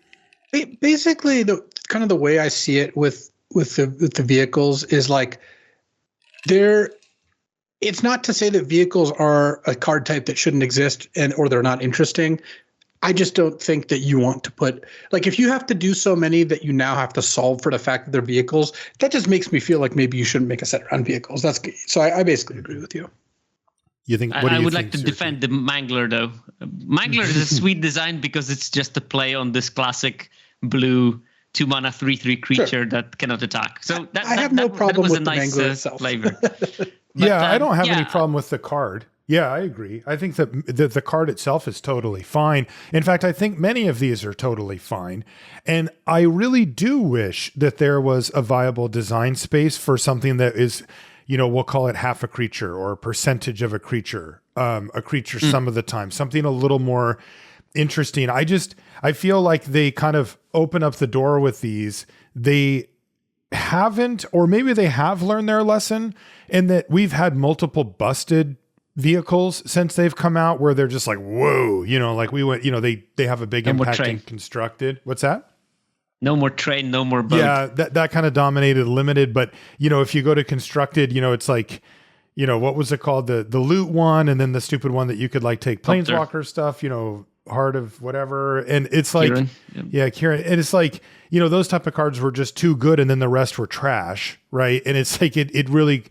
Basically, the way I see it with the vehicles is like it's not to say that vehicles are a card type that shouldn't exist or they're not interesting. I just don't think that you want to put, like, if you have to do so many that you now have to solve for the fact that they're vehicles, that just makes me feel like maybe you shouldn't make a set around vehicles. So I basically agree with you.
You think?
I would like to defend the Mangler though. Mangler is a sweet design because it's just a play on this classic blue 2-mana 3/3 creature that cannot attack. So I have no problem with the Mangler itself. Flavor.
But, I don't have any problem with the card. Yeah, I agree. I think that the card itself is totally fine. In fact, I think many of these are totally fine. And I really do wish that there was a viable design space for something that is, we'll call it half a creature or a percentage of a creature some of the time, something a little more interesting. I feel like they kind of open up the door with these. They haven't, or maybe they have learned their lesson in that we've had multiple busted vehicles since they've come out where they're just like, whoa, like we went, they have a big impact in Constructed. What's that?
No more train, no more boat.
Yeah, that kind of dominated Limited. But, if you go to Constructed, it's like, what was it called? The loot one, and then the stupid one that you could like take Planeswalker stuff, Heart of whatever. And it's like, Kieran. And it's like, those type of cards were just too good and then the rest were trash, right? And it's like, it really,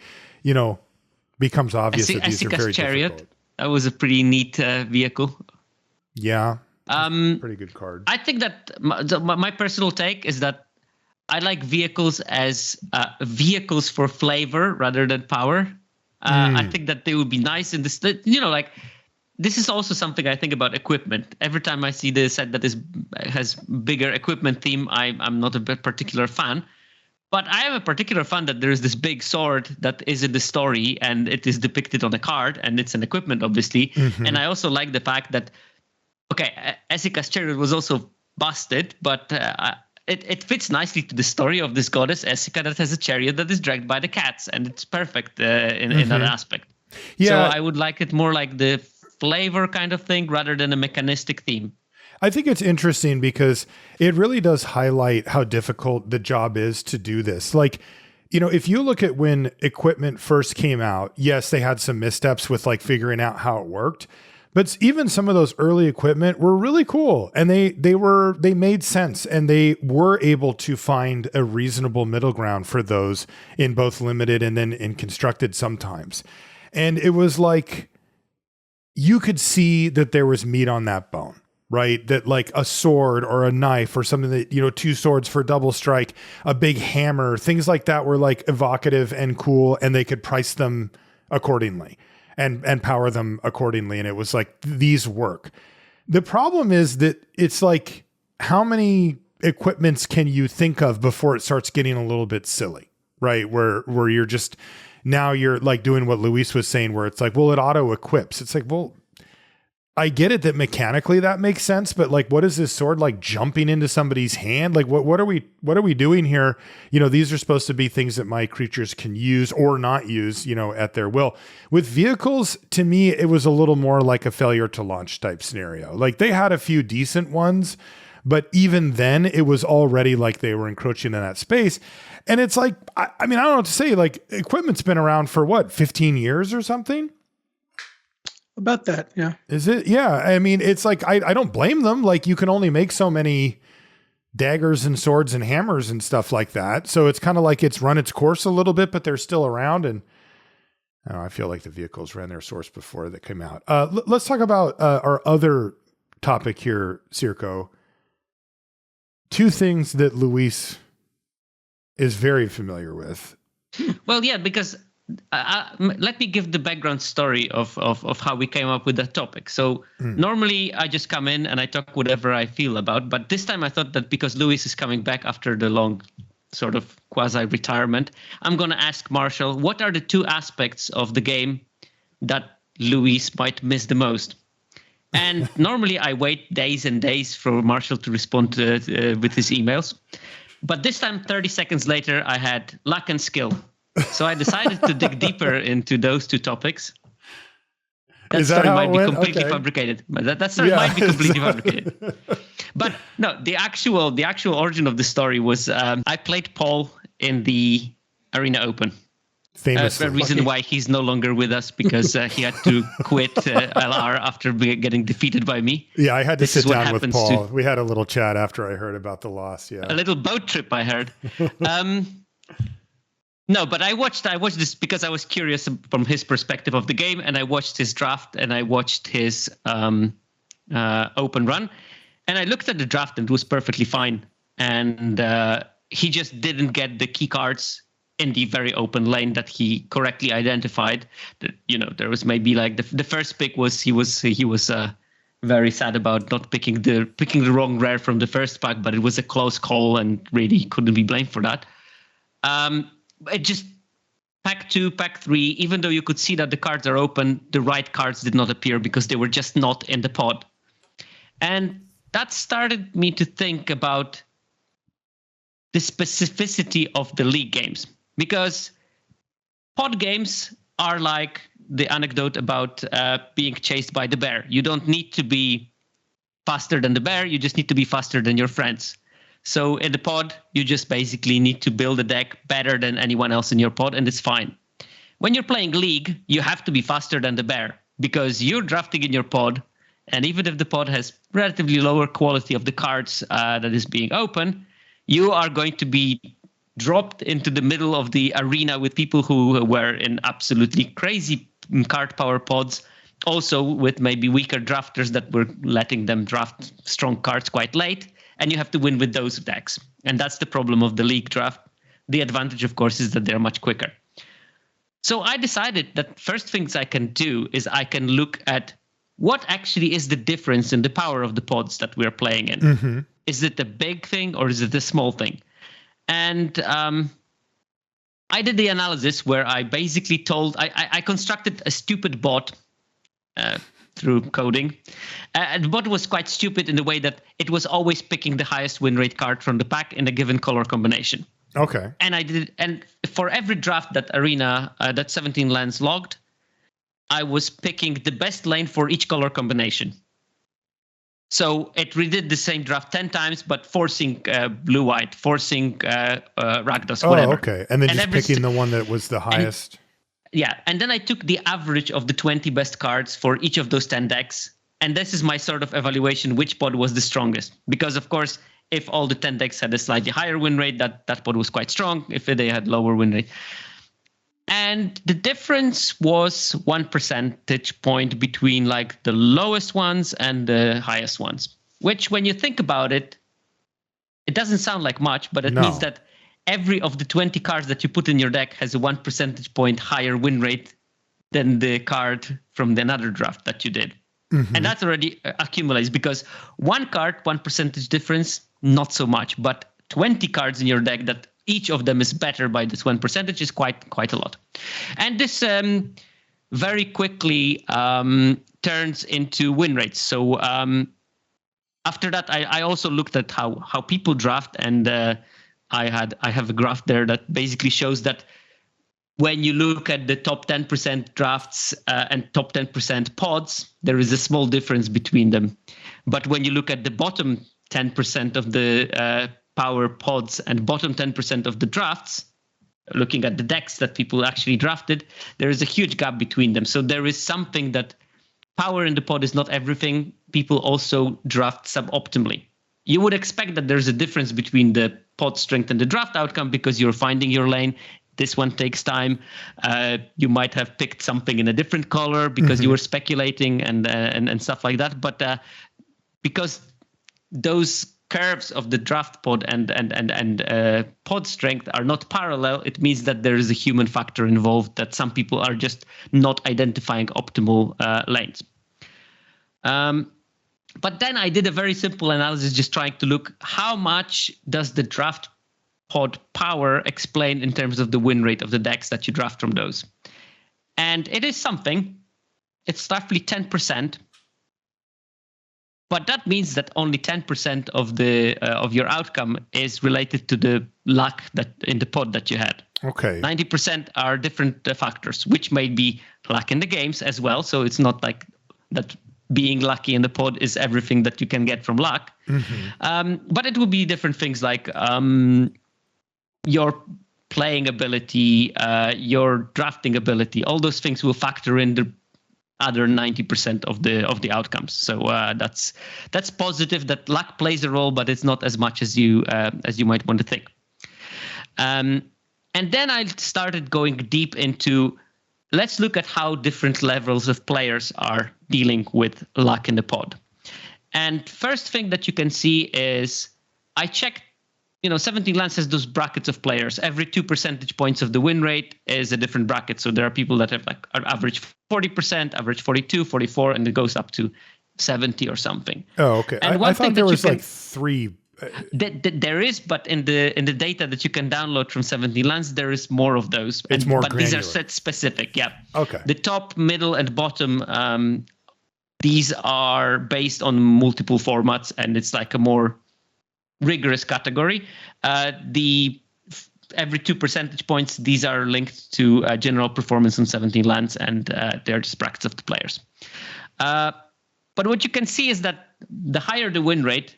becomes obvious that these are very
Chariot.
Difficult.
That was a pretty neat vehicle.
Yeah. Pretty good card.
I think that my personal take is that I like vehicles as vehicles for flavor rather than power. I think that they would be nice in this, this is also something I think about equipment. Every time I see the set that has bigger equipment theme, I'm not a particular fan. But I am a particular fan that there is this big sword that is in the story and it is depicted on a card and it's an equipment, obviously. Mm-hmm. And I also like the fact that, Esika's chariot was also busted, but it fits nicely to the story of this goddess Esika that has a chariot that is dragged by the cats, and it's perfect in that aspect. Yeah. So I would like it more like the flavor kind of thing rather than a mechanistic theme.
I think it's interesting because it really does highlight how difficult the job is to do this. Like, if you look at when equipment first came out, yes, they had some missteps with like figuring out how it worked. But even some of those early equipment were really cool, and they made sense, and they were able to find a reasonable middle ground for those in both limited and then in constructed sometimes. And it was like you could see that there was meat on that bone, right? That like a sword or a knife or something that, 2 swords for double strike, a big hammer, things like that were like evocative and cool, and they could price them accordingly. And power them accordingly. And it was like, these work. The problem is that it's like, how many equipments can you think of before it starts getting a little bit silly, right? Where you're just, now you're like doing what Luis was saying, where it's like, well, it auto equips. It's like, well, I get it that mechanically that makes sense, but like, what is this sword like jumping into somebody's hand? Like, what are we doing here? These are supposed to be things that my creatures can use or not use, at their will. With vehicles, to me, it was a little more like a failure to launch type scenario. Like they had a few decent ones, but even then it was already like they were encroaching in that space. And it's like, I don't know what to say. Like equipment's been around for what, 15 years or something?
About that, yeah.
Is it? Yeah. I mean, it's like, I don't blame them. Like you can only make so many daggers and swords and hammers and stuff like that. So it's kind of like it's run its course a little bit, but they're still around. And I feel like the vehicles ran their source before they came out. Let's talk about our other topic here, Sierko. 2 things that Luis is very familiar with.
Well, yeah, because let me give the background story of how we came up with that topic. So normally I just come in and I talk whatever I feel about. But this time I thought that because Luis is coming back after the long sort of quasi-retirement, I'm going to ask Marshall, what are the 2 aspects of the game that Luis might miss the most? And normally I wait days and days for Marshall to respond with his emails. But this time, 30 seconds later, I had luck and skill. So I decided to dig deeper into those 2 topics. That story might be completely fabricated. But that story might be completely fabricated. But no, the actual origin of the story was I played Paul in the Arena Open.
Famously.
The reason why he's no longer with us because he had to quit LR after getting defeated by me.
Yeah, I had to sit down with Paul. We had a little chat after I heard about the loss. Yeah,
a little boat trip I heard. No, but I watched this because I was curious from his perspective of the game, and I watched his draft and I watched his open run, and I looked at the draft and it was perfectly fine. And he just didn't get the key cards in the very open lane that he correctly identified. That, there was maybe like the first pick was he was very sad about not picking the wrong rare from the first pack, but it was a close call and really couldn't be blamed for that. It just pack 2, pack 3, even though you could see that the cards are open, the right cards did not appear because they were just not in the pod. And that started me to think about the specificity of the league games, because pod games are like the anecdote about being chased by the bear. You don't need to be faster than the bear, you just need to be faster than your friends. So in the pod, you just basically need to build a deck better than anyone else in your pod, and it's fine. When you're playing League, you have to be faster than the bear because you're drafting in your pod, and even if the pod has relatively lower quality of the cards that is being open, you are going to be dropped into the middle of the arena with people who were in absolutely crazy card power pods, also with maybe weaker drafters that were letting them draft strong cards quite late. And you have to win with those decks. And that's the problem of the League draft. The advantage, of course, is that they're much quicker. So I decided that first things I can do is I can look at what actually is the difference in the power of the pods that we're playing in. Mm-hmm. Is it a big thing or is it a small thing? And I did the analysis where I basically I constructed a stupid bot through coding. The bot was quite stupid in the way that it was always picking the highest win rate card from the pack in a given color combination.
Okay.
And for every draft that Arena, that 17 lands logged, I was picking the best lane for each color combination. So it redid the same draft 10 times, but forcing blue-white, forcing Rakdos, whatever.
Oh, okay. And then just picking the one that was the highest.
Yeah, and then I took the average of the 20 best cards for each of those 10 decks. And this is my sort of evaluation, which pod was the strongest. Because, of course, if all the 10 decks had a slightly higher win rate, that pod was quite strong. If they had lower win rate. And the difference was 1 percentage point between like the lowest ones and the highest ones. Which, when you think about it, it doesn't sound like much, but it means that every of the 20 cards that you put in your deck has a 1 percentage point higher win rate than the card from another draft that you did. Mm-hmm. And that already accumulates, because one card, 1 percentage difference, not so much. But 20 cards in your deck that each of them is better by this 1 percentage is quite a lot. And this very quickly turns into win rates. So after that, I also looked at how people draft, and I have a graph there that basically shows that when you look at the top 10% drafts and top 10% pods, there is a small difference between them. But when you look at the bottom 10% of the power pods and bottom 10% of the drafts, looking at the decks that people actually drafted, there is a huge gap between them. So there is something that power in the pod is not everything. People also draft suboptimally. You would expect that there's a difference between the pod strength and the draft outcome because you're finding your lane. This one takes time. You might have picked something in a different color because you were speculating and stuff like that. But because those curves of the draft pod and pod strength are not parallel, it means that there is a human factor involved, that some people are just not identifying optimal lanes. But then I did a very simple analysis, just trying to look how much does the draft pod power explain in terms of the win rate of the decks that you draft from those. And it is something. It's roughly 10%. But that means that only 10% of the of your outcome is related to the luck that in the pod that you had.
Okay.
90% are different factors, which may be luck in the games as well. So it's not like that being lucky in the pod is everything that you can get from luck. But it will be different things like your playing ability, your drafting ability. All those things will factor in the other 90% of the outcomes. So that's positive. That luck plays a role, but it's not as much as you might want to think. And then I started going deep into, let's look at how different levels of players are dealing with luck in the pod. And first thing that you can see is I checked, 17 lands has those brackets of players. Every 2 percentage points of the win rate is a different bracket. So there are people that have like average 40%, average 42, 44, and it goes up to 70 or something.
Oh, okay.
And
I thought there was like three.
There is, but in the data that you can download from 17 lands, there is more of those.
It's more
but
granular.
These are set specific. Yeah.
Okay.
The top, middle, and bottom, these are based on multiple formats, and it's like a more rigorous category. Every 2 percentage points, these are linked to general performance on 17 lands, and they're just brackets of the players. But what you can see is that the higher the win rate,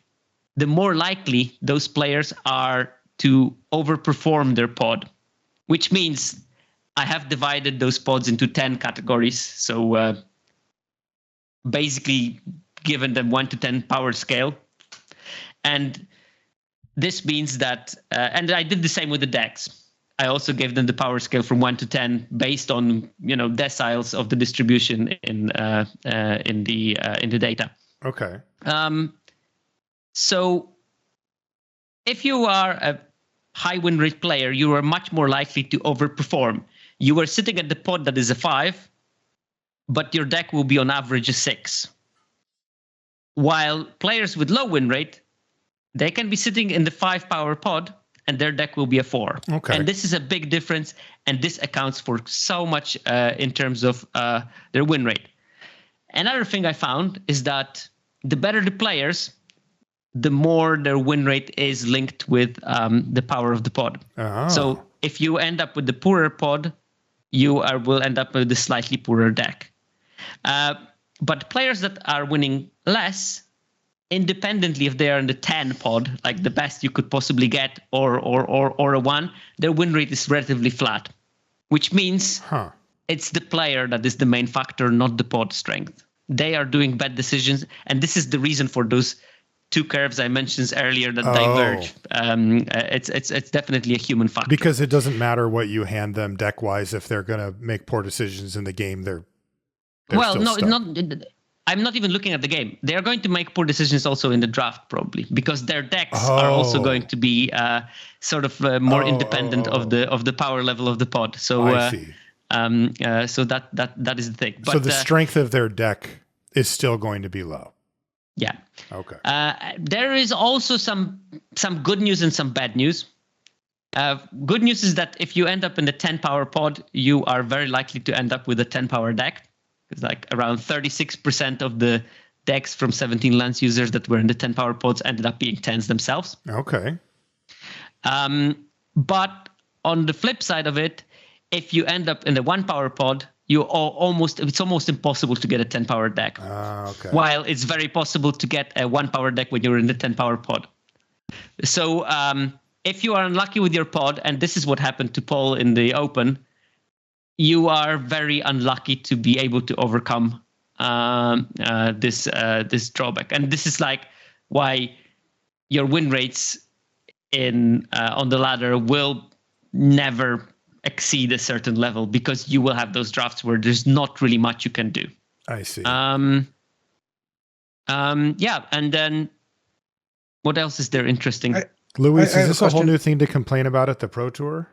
the more likely those players are to overperform their pod, which means I have divided those pods into 10 categories. So basically given them 1 to 10 power scale. And this means that, and I did the same with the decks. I also gave them the power scale from 1 to 10 based on, deciles of the distribution in the data.
Okay.
So if you are a high win rate player, you are much more likely to overperform. You are sitting at the pod that is a 5, but your deck will be on average a 6. While players with low win rate, they can be sitting in the 5 power pod and their deck will be a 4.
Okay.
And this is a big difference. And this accounts for so much in terms of their win rate. Another thing I found is that the better the players, the more their win rate is linked with the power of the pod.
Oh.
So if you end up with the poorer pod, you will end up with a slightly poorer deck. But players that are winning less, independently if they are in the 10 pod, like the best you could possibly get, or a 1, their win rate is relatively flat, which means it's the player that is the main factor, not the pod strength. They are doing bad decisions, and this is the reason for those 2 curves I mentioned earlier that diverge. It's definitely a human factor.
Because it doesn't matter what you hand them deck-wise. If they're going to make poor decisions in the game, they're
well,
still
no,
stuck.
I'm not even looking at the game. They are going to make poor decisions also in the draft, probably, because their decks are also going to be sort of more independent of the power level of the pod. So
I see.
So that is the thing. But,
so the strength of their deck is still going to be low.
Yeah.
Okay.
There is also some good news and some bad news. Good news is that if you end up in the 10 power pod, you are very likely to end up with a 10 power deck. It's like around 36% of the decks from 17 lands users that were in the 10 power pods ended up being 10s themselves.
Okay.
But on the flip side of it, if you end up in the 1 power pod, it's almost impossible to get a 10 power deck.
Okay.
While it's very possible to get a 1 power deck when you're in the 10 power pod. So if you are unlucky with your pod, and this is what happened to Paul in the Open, you are very unlucky to be able to overcome this drawback. And this is like why your win rates on the ladder will never exceed a certain level, because you will have those drafts where there's not really much you can do.
I see.
Yeah, and then what else is there interesting?
Luis, is this a whole new thing to complain about at the Pro Tour?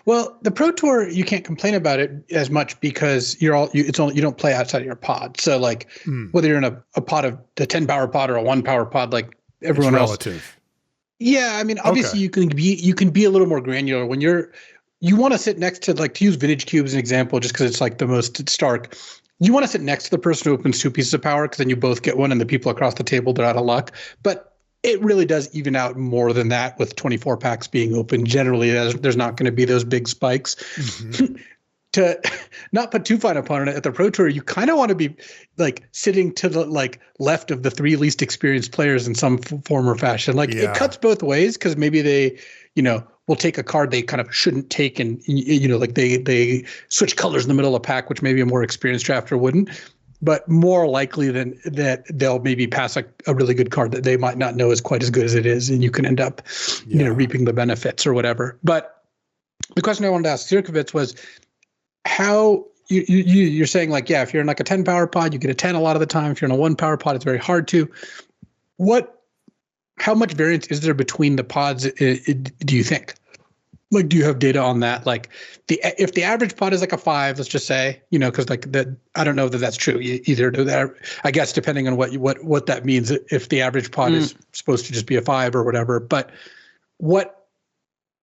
Well, the Pro Tour, you can't complain about it as much because you don't play outside of your pod. So like whether you're in a pod of the 10 power pod or a 1 power pod, like everyone else.
Relative.
Yeah, I mean, obviously you can be a little more granular when you want to sit next to, like, to use Vintage Cube as an example, just because it's like the most stark. You want to sit next to the person who opens 2 pieces of power, because then you both get one, and the people across the table, they're out of luck. But it really does even out more than that with 24 packs being open. Generally, there's not going to be those big spikes. Mm-hmm. To not put too fine a point on it, at the Pro Tour, you kind of want to be like sitting to the left of the 3 least experienced players in some form or fashion. Like it cuts both ways, because maybe they, will take a card they kind of shouldn't take, and like they switch colors in the middle of a pack, which maybe a more experienced drafter wouldn't. But more likely than that, they'll maybe pass a really good card that they might not know is quite as good as it is, and you can end up, reaping the benefits or whatever. But the question I wanted to ask Sierkovitz was, how you're saying, like, yeah, if you're in like a 10 power pod, you get a 10 a lot of the time. If you're in a 1 power pod, it's very hard to. How much variance is there between the pods? Do you think? Like, do you have data on that? Like, if the average pod is like a 5, let's just say, because like that, I don't know that that's true either. Do that, I guess, depending on what that means. If the average pod is supposed to just be a 5 or whatever, but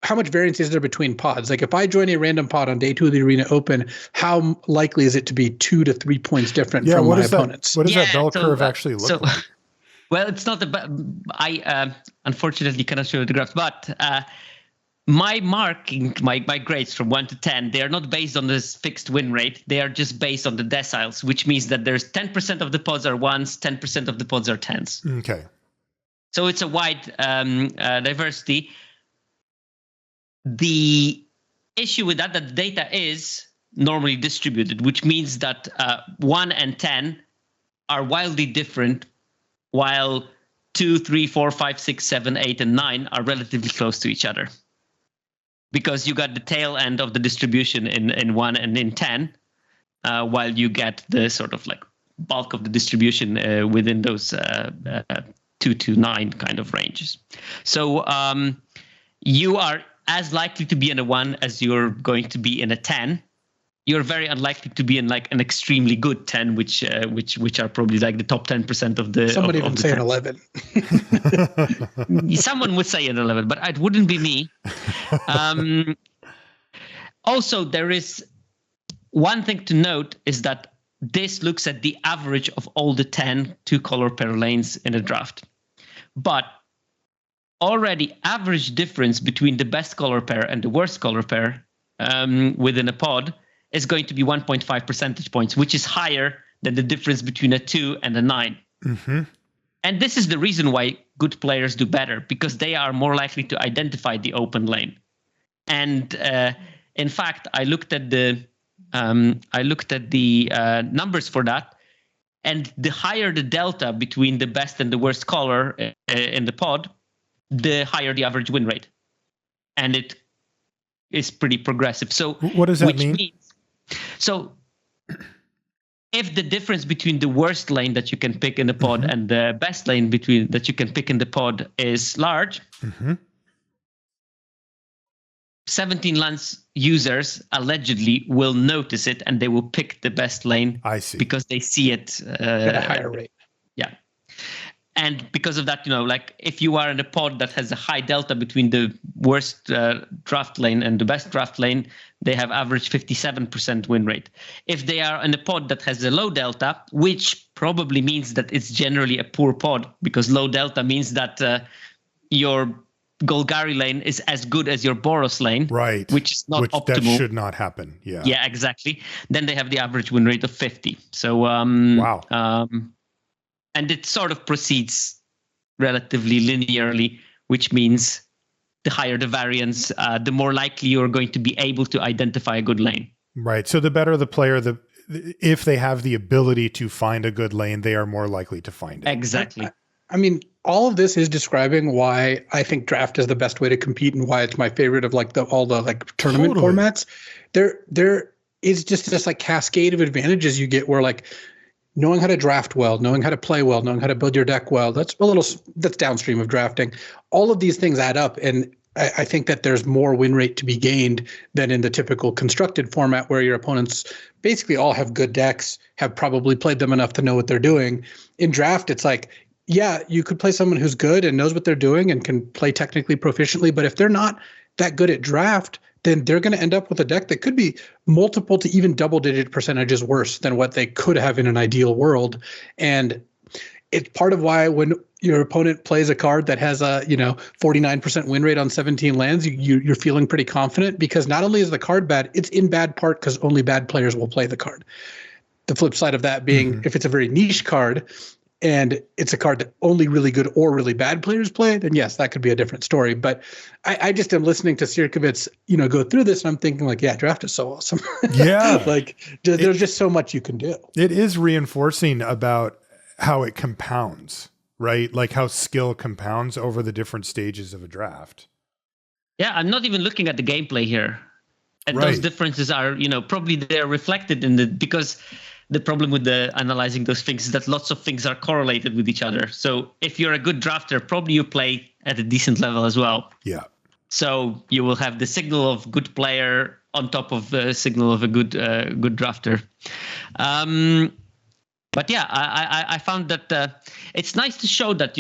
how much variance is there between pods? Like, if I join a random pod on day 2 of the Arena Open, how likely is it to be 2 to 3 points different from my opponents?
What does that bell curve actually look like?
Well, it's not I unfortunately cannot show the graph, but my marking, my grades from 1 to 10, they are not based on this fixed win rate. They are just based on the deciles, which means that there's 10% of the pods are 1s, 10% of the pods are 10s.
Okay.
So it's a wide diversity. The issue with that the data is normally distributed, which means that 1 and 10 are wildly different, while 2, 3, 4, 5, 6, 7, 8, and 9 are relatively close to each other. Because you got the tail end of the distribution in 1 and in 10, while you get the sort of like bulk of the distribution within those 2 to 9 kind of ranges. So you are as likely to be in a 1 as you're going to be in a 10. You're very unlikely to be in like an extremely good 10, which are probably like the top 10% of the.
Somebody would say an 11.
Someone would say an 11, but it wouldn't be me. Also, there is one thing to note is that this looks at the average of all the 10 2-color pair lanes in a draft, but already average difference between the best color pair and the worst color pair within a pod is going to be 1.5 percentage points, which is higher than the difference between a 2 and a 9.
Mm-hmm.
And this is the reason why good players do better, because they are more likely to identify the open lane. And in fact, I looked at the numbers for that, and the higher the delta between the best and the worst caller in the pod, the higher the average win rate, and it is pretty progressive. So
what does that mean?
So if the difference between the worst lane that you can pick in the pod and the best lane that you can pick in the pod is large, 17 lands users allegedly will notice it and they will pick the best lane.
I see.
Because they see it
at a higher rate.
Yeah. And because of that, like if you are in a pod that has a high delta between the worst draft lane and the best draft lane, they have average 57% win rate. If they are in a pod that has a low delta, which probably means that it's generally a poor pod, because low delta means that your Golgari lane is as good as your Boros lane,
right?
Which is not optimal.
That should not happen. Yeah.
Yeah, exactly. Then they have the average win rate of 50. So
wow.
And it sort of proceeds relatively linearly, which means the higher the variance, the more likely you're going to be able to identify a good lane.
Right. So the better the player, if they have the ability to find a good lane, they are more likely to find it.
Exactly.
I mean, all of this is describing why I think draft is the best way to compete and why it's my favorite of all the tournament formats. There is just this cascade of advantages you get where knowing how to draft well, knowing how to play well, knowing how to build your deck well, that's downstream of drafting. All of these things add up, and I think that there's more win rate to be gained than in the typical constructed format where your opponents basically all have good decks, have probably played them enough to know what they're doing. In draft, it's yeah, you could play someone who's good and knows what they're doing and can play technically proficiently, but if they're not that good at draft, then they're going to end up with a deck that could be multiple to even double-digit percentages worse than what they could have in an ideal world. And it's part of why when your opponent plays a card that has a 49% win rate on 17 lands, you're feeling pretty confident, because not only is the card bad, it's in bad part because only bad players will play the card. The flip side of that being, if it's a very niche card, and it's a card that only really good or really bad players play, then yes, that could be a different story. But I just am listening to Sierkovitz, go through this, and I'm thinking yeah, draft is so awesome.
Yeah.
There's just so much you can do.
It is reinforcing about how it compounds, right? How skill compounds over the different stages of a draft.
Yeah, I'm not even looking at the gameplay here. And
right.
Those differences are, probably they're reflected because the problem with analyzing those things is that lots of things are correlated with each other. So if you're a good drafter, probably you play at a decent level as well.
Yeah.
So you will have the signal of good player on top of the signal of a good drafter. But yeah, I found that it's nice to show that,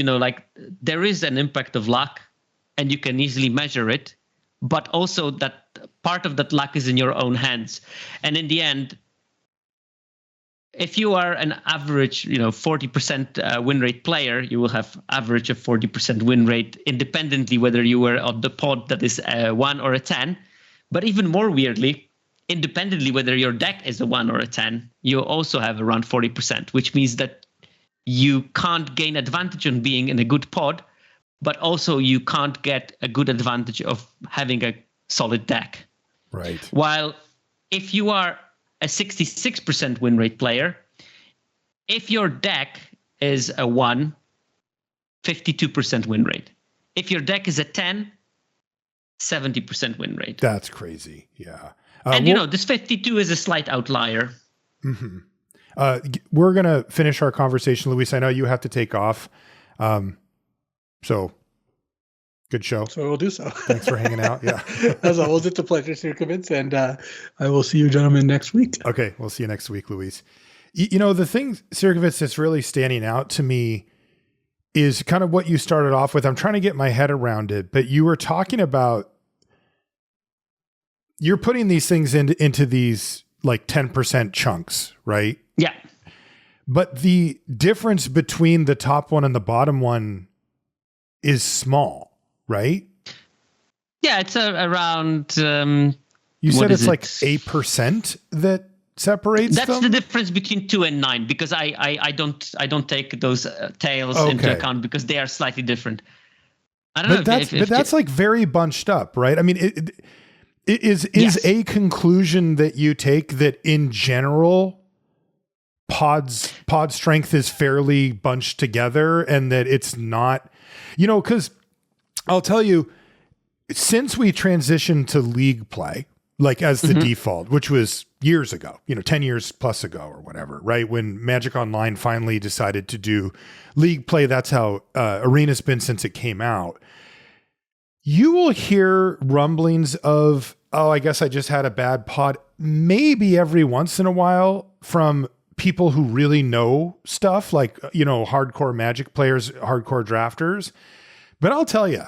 there is an impact of luck and you can easily measure it, but also that part of that luck is in your own hands. And in the end, if you are an average, 40% win rate player, you will have average of 40% win rate independently whether you were on the pod that is a 1 or a 10. But even more weirdly, independently whether your deck is a 1 or a 10, you also have around 40%, which means that you can't gain advantage on being in a good pod, but also you can't get a good advantage of having a solid deck.
Right.
While if you are a 66% win rate player, if your deck is a 1, 52% win rate. If your deck is a 10, 70% win rate.
That's crazy. Yeah.
And this 52 is a slight outlier.
Mm-hmm. We're going to finish our conversation, Luis. I know you have to take off. So good show.
So we'll do so.
Thanks for hanging out. Yeah.
As always, it's a pleasure, Sierkovitz, and I will see you gentlemen next week.
Okay. We'll see you next week, Luis. The thing, Sierkovitz, that's really standing out to me is kind of what you started off with. I'm trying to get my head around it, but you were talking about, you're putting these things into these 10% chunks, right?
Yeah.
But the difference between the top one and the bottom one is small, right?
Yeah, it's around.
You said it's 8% that separates
That's
them?
the difference between 2 and 9, because I don't take those tails into account because they are slightly different. I don't know.
But that's like very bunched up, right? I mean, it is a conclusion that you take that in general pod strength is fairly bunched together, and that it's not, because I'll tell you, since we transitioned to league play, like as the default, which was years ago, 10 years plus ago or whatever, right? When Magic Online finally decided to do league play, that's how Arena's been since it came out. You will hear rumblings of, oh, I guess I just had a bad pod, maybe every once in a while from people who really know stuff, like, hardcore Magic players, hardcore drafters. But I'll tell you,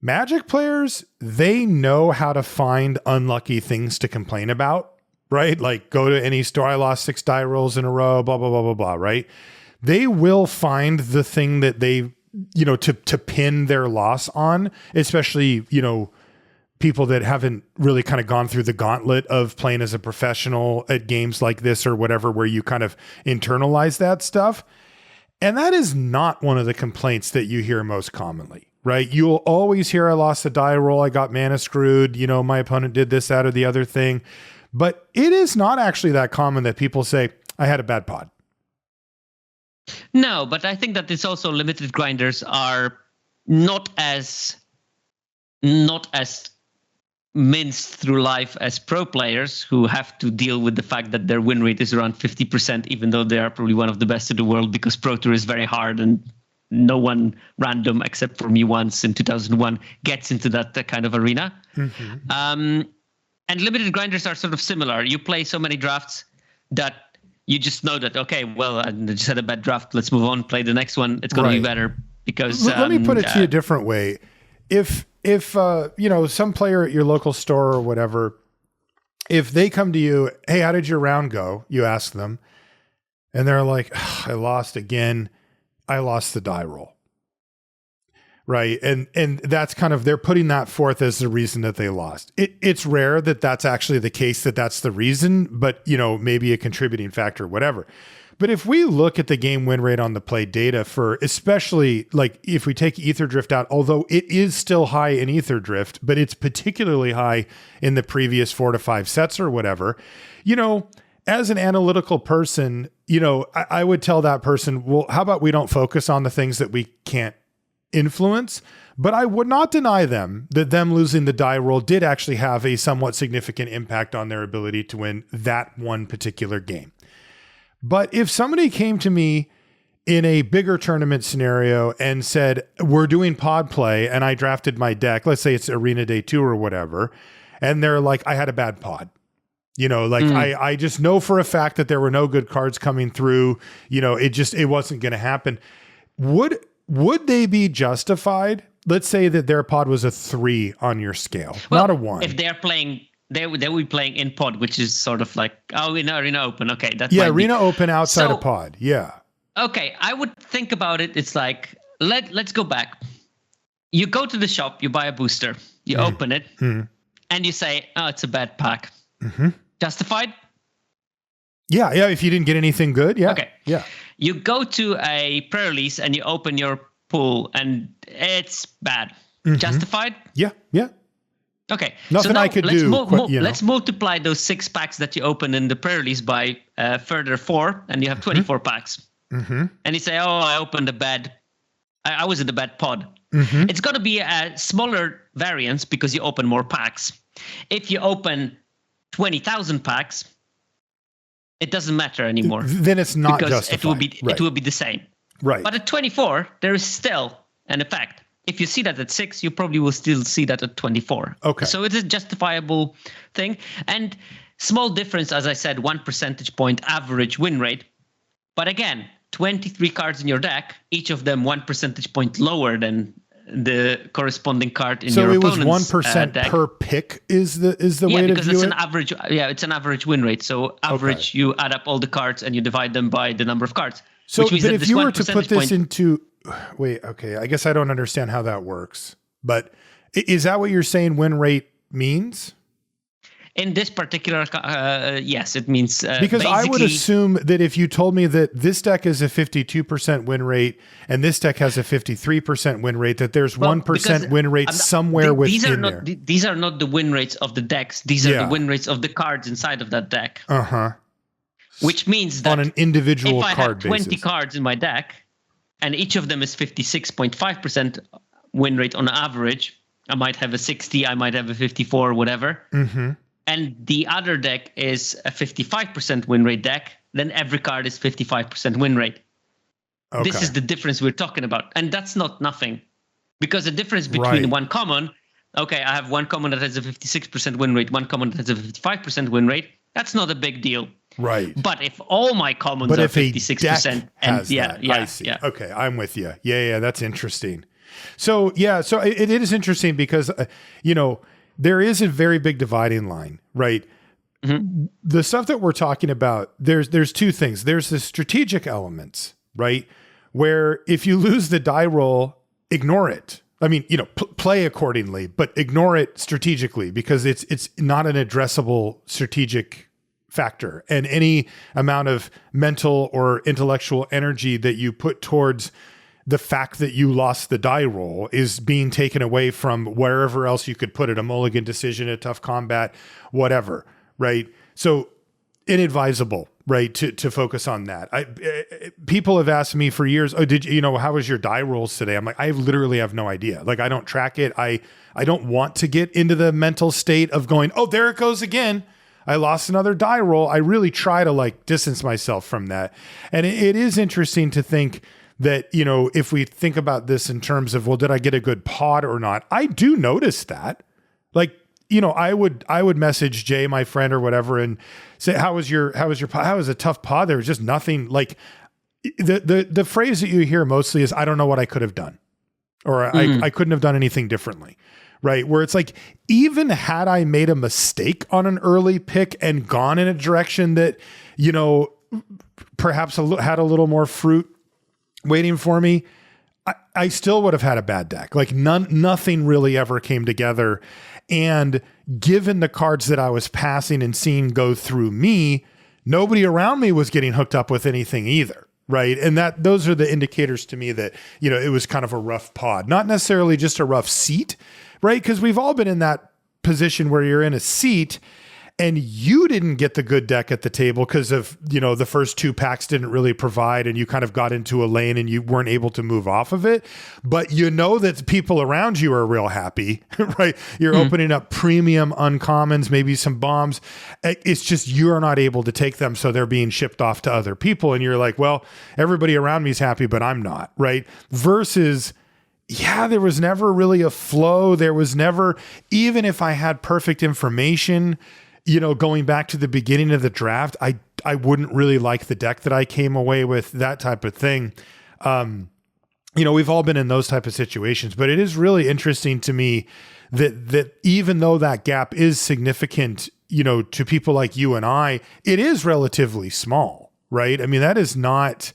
Magic players, they know how to find unlucky things to complain about, right? Like go to any store, I lost 6 die rolls in a row, blah, blah, blah, blah, blah, right? They will find the thing that they, to pin their loss on, especially, people that haven't really kind of gone through the gauntlet of playing as a professional at games like this or whatever, where you kind of internalize that stuff. And that is not one of the complaints that you hear most commonly. Right? You'll always hear, I lost a die roll, I got mana screwed, my opponent did this, that, or the other thing. But it is not actually that common that people say, I had a bad pod.
No, but I think that it's also limited grinders are not as minced through life as pro players, who have to deal with the fact that their win rate is around 50%, even though they are probably one of the best in the world, because Pro Tour is very hard and no one random except for me once in 2001 gets into that kind of arena. And limited grinders are sort of similar. You play so many drafts that you just know that, okay, well, I just had a bad draft. Let's move on, play the next one. It's going to be better because...
Let me put it to you a different way. If some player at your local store or whatever, if they come to you, hey, how did your round go? You ask them, and they're like, I lost again. I lost the die roll. Right. And that's kind of, they're putting that forth as the reason that they lost. It's rare that that's actually the case, that that's the reason, but maybe a contributing factor, whatever. But if we look at the game win rate on the play data for, especially like if we take Etherdrift out, although it is still high in Etherdrift, but it's particularly high in the previous 4 to 5 sets or whatever, as an analytical person, I would tell that person, well, how about we don't focus on the things that we can't influence? But I would not deny them that them losing the die roll did actually have a somewhat significant impact on their ability to win that one particular game. But if somebody came to me in a bigger tournament scenario and said, we're doing pod play and I drafted my deck, let's say it's Arena Day 2 or whatever, and they're like, I had a bad pod. I just know for a fact that there were no good cards coming through. It wasn't going to happen. Would they be justified? Let's say that their pod was a 3 on your scale, not a 1.
If they're playing, they will be playing in pod, which is sort of like, in Arena Open. Okay, that's
Arena Open outside of pod. Yeah.
Okay, I would think about it. It's like let's go back. You go to the shop, you buy a booster, you open it, and you say, "Oh, it's a bad pack." Justified?
Yeah. If you didn't get anything good, yeah.
Okay.
Yeah.
You go to a pre-release and you open your pool and it's bad. Justified?
Yeah.
Okay.
Nothing I could do.
Let's multiply those 6 packs that you open in the pre-release by further 4, and you have 24 packs. And you say, "Oh, I opened a bad. I was in the bad pod." It's going to be a smaller variance because you open more packs. If you open 20,000 packs, it doesn't matter anymore.
Then it's not
because
justified.
it will be the same.
Right.
But at 24, there is still an effect. If you see that at 6, you probably will still see that at 24.
Okay.
So it is a justifiable thing. And small difference, as I said, 1 percentage point average win rate. But again, 23 cards in your deck, each of them 1 percentage point lower than the corresponding card in your opponent's deck.
So it was 1% per pick is the way to view it?
Yeah, because it's an average. Yeah, it's an average win rate. So average, you add up all the cards and you divide them by the number of cards.
So, but if you were to put this into, I guess I don't understand how that works. But is that what you're saying win rate means?
In this particular, yes, it means
because I would assume that if you told me that this deck is a 52% win rate and this deck has a 53% win rate, that there's 1% win rate somewhere within there.
These are not the win rates of the decks. These are the win rates of the cards inside of that deck. Which means that
on an individual
if I
card
have 20
basis.
cards in my deck, and each of them is 56.5% win rate on average, I might have a 60, I might have a 54, whatever. And the other deck is a 55% win rate deck, then every card is 55% win rate. Okay. This is the difference we're talking about. And that's not nothing. Because the difference between one common, okay, I have one common that has a 56% win rate, one common that has a 55% win rate, that's not a big deal.
Right.
But if all my commons are 56%,
I see. Okay, I'm with you. Yeah, that's interesting. So it is interesting because, there is a very big dividing line, right? The stuff that we're talking about, there's two things. There's the strategic elements, right? Where if you lose the die roll, ignore it. I mean, play accordingly, but ignore it strategically because it's not an addressable strategic factor. And any amount of mental or intellectual energy that you put towards the fact that you lost the die roll is being taken away from wherever else you could put it, a mulligan decision, a tough combat, whatever, right? So inadvisable, right, to focus on that. People have asked me for years, how was your die rolls today? I'm like, I literally have no idea. Like, I don't track it. I don't want to get into the mental state of going, oh, there it goes again. I lost another die roll. I really try to distance myself from that. And it is interesting to think that, if we think about this in terms of, well, did I get a good pod or not? I do notice that. I would message Jay, my friend or whatever, and say, how was pod? How was a tough pod? There was just nothing. Like the phrase that you hear mostly is, I don't know what I could have done, or I couldn't have done anything differently. Right. Where it's like, even had I made a mistake on an early pick and gone in a direction that, perhaps had a little more fruit waiting for me, I still would have had a bad deck. Like nothing really ever came together. And given the cards that I was passing and seeing go through me, nobody around me was getting hooked up with anything either. Right. And those are the indicators to me that, it was kind of a rough pod, not necessarily just a rough seat. Right. Because we've all been in that position where you're in a seat and you didn't get the good deck at the table because of, the first two packs didn't really provide and you kind of got into a lane and you weren't able to move off of it. But that people around you are real happy, right? You're opening up premium uncommons, maybe some bombs. It's just you're not able to take them. So they're being shipped off to other people. And you're like, well, everybody around me is happy, but I'm not, right? Versus, there was never really a flow. There was never, even if I had perfect information, going back to the beginning of the draft, I wouldn't really like the deck that I came away with, that type of thing. We've all been in those type of situations, but it is really interesting to me that even though that gap is significant, to people like you and I, it is relatively small, right? I mean, that is not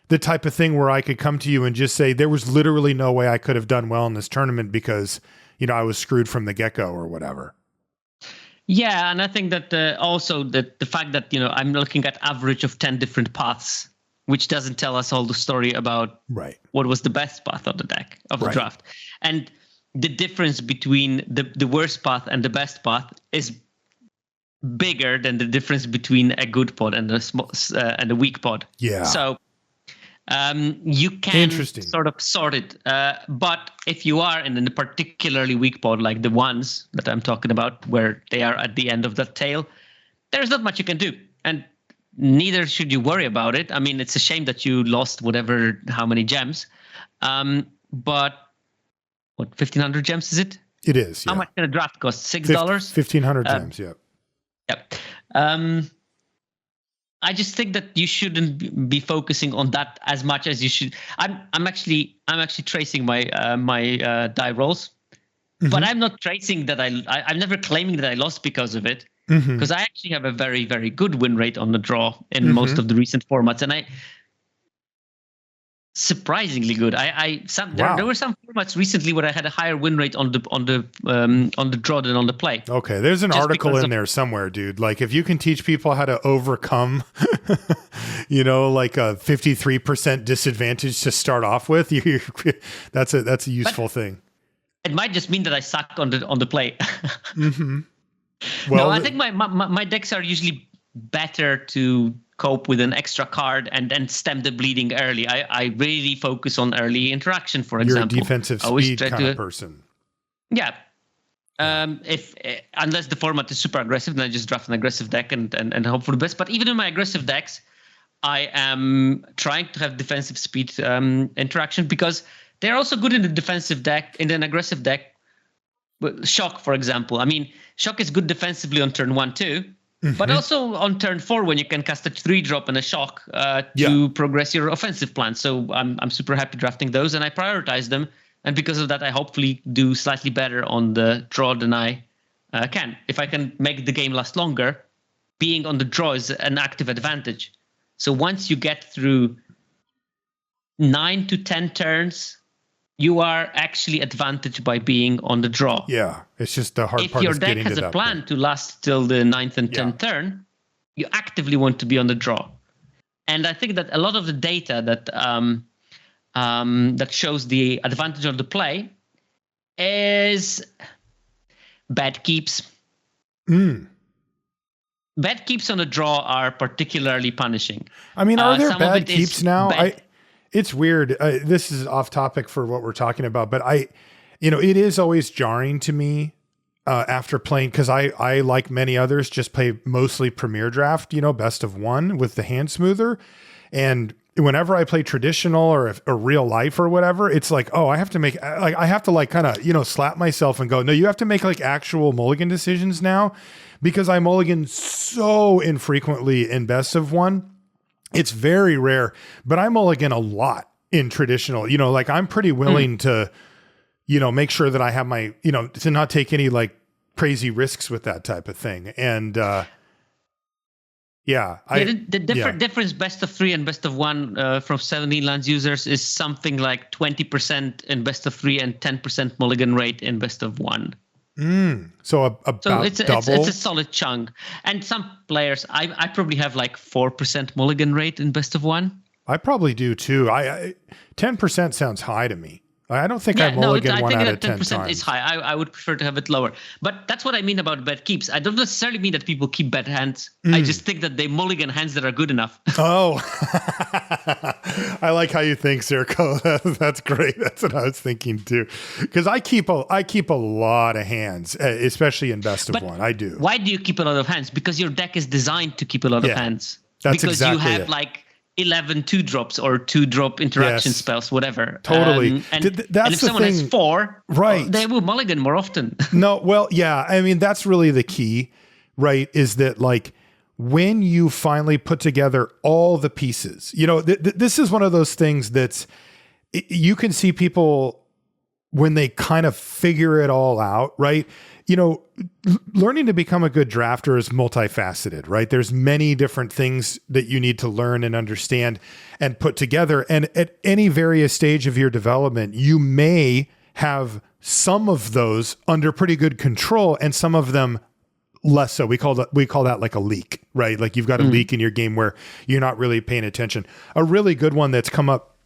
the type of thing where I could come to you and just say, there was literally no way I could have done well in this tournament because, I was screwed from the get-go or whatever.
Yeah, and I think that also the fact that, I'm looking at average of 10 different paths, which doesn't tell us all the story about what was the best path of the deck, of the draft. And the difference between the worst path and the best path is bigger than the difference between a good pod and a weak pod.
Yeah.
So you can sort of sort it. But if you are in a particularly weak pod, like the ones that I'm talking about, where they are at the end of that tail, there's not much you can do. And neither should you worry about it. I mean, it's a shame that you lost how many gems. But what, 1,500 gems is it?
It is, yeah.
How much can a draft cost? $6?
1,500 gems, yeah.
Yep. I just think that you shouldn't be focusing on that as much as you should. I'm actually tracing my die rolls, but I'm not tracing that. I'm never claiming that I lost because of it, because I actually have a very, very good win rate on the draw in most of the recent formats, and surprisingly good. There were some formats recently where I had a higher win rate on the draw than on the play.
Okay, there's an article in there somewhere, dude. Like if you can teach people how to overcome, like a 53% disadvantage to start off with, that's a useful thing.
It might just mean that I suck on the play.
Mm-hmm. Well,
no, I think my decks are usually better to cope with an extra card and then stem the bleeding early. I really focus on early interaction, for example.
You're a defensive speed kind of person.
Yeah. Unless the format is super aggressive, then I just draft an aggressive deck and hope for the best. But even in my aggressive decks, I am trying to have defensive speed interaction because they're also good in the defensive deck, in an aggressive deck. Shock, for example. I mean, Shock is good defensively on turn 1 too. Mm-hmm. But also on turn 4 when you can cast a 3-drop and a Shock to progress your offensive plan. So I'm super happy drafting those, and I prioritize them. And because of that, I hopefully do slightly better on the draw than I can. If I can make the game last longer, being on the draw is an active advantage. So once you get through 9 to 10 turns, you are actually advantaged by being on the draw.
Yeah, it's just the hard part.
If your deck has a plan to last till the 9th and 10th turn, you actively want to be on the draw. And I think that a lot of the data that shows the advantage of the play is bad keeps. Bad keeps on the draw are particularly punishing.
I mean, are there bad keeps now? It's weird. This is off topic for what we're talking about, but it is always jarring to me after playing, because I, like many others, just play mostly Premier Draft, best of one with the hand smoother. And whenever I play traditional or real life or whatever, it's like, oh, I have to kind of, slap myself and go, no, you have to make like actual mulligan decisions now, because I mulligan so infrequently in best of one. It's very rare, but I mulligan a lot in traditional. Like I'm pretty willing to, make sure that I have my, to not take any like crazy risks with that type of thing. And
the difference best of 3 and best of 1 from 17 lands users is something like 20% in best of 3 and 10% mulligan rate in best of 1.
So about double.
It's a solid chunk. And some players, I probably have like 4% mulligan rate in best of 1.
I probably do too. 10% sounds high to me. I don't think I mulligan 1 out of 10 times.
10% is high. I would prefer to have it lower. But that's what I mean about bad keeps. I don't necessarily mean that people keep bad hands. I just think that they mulligan hands that are good enough.
Oh, I like how you think, Sierko. That's great. That's what I was thinking too. Because I keep a lot of hands, especially in best of 1. I do.
Why do you keep a lot of hands? Because your deck is designed to keep a lot of hands.
That's
because
exactly
you have
it.
like 11 2-drops or 2-drop interaction spells, whatever.
Totally.
And if someone has 4,
right,
they will mulligan more often.
No, well, yeah. I mean, that's really the key, right? Is that like when you finally put together all the pieces, this is one of those things that's, you can see people when they kind of figure it all out, right? Learning to become a good drafter is multifaceted, right? There's many different things that you need to learn and understand and put together. And at any various stage of your development, you may have some of those under pretty good control and some of them less so. We call that like a leak, right? Like you've got a leak in your game where you're not really paying attention. A really good one that's come up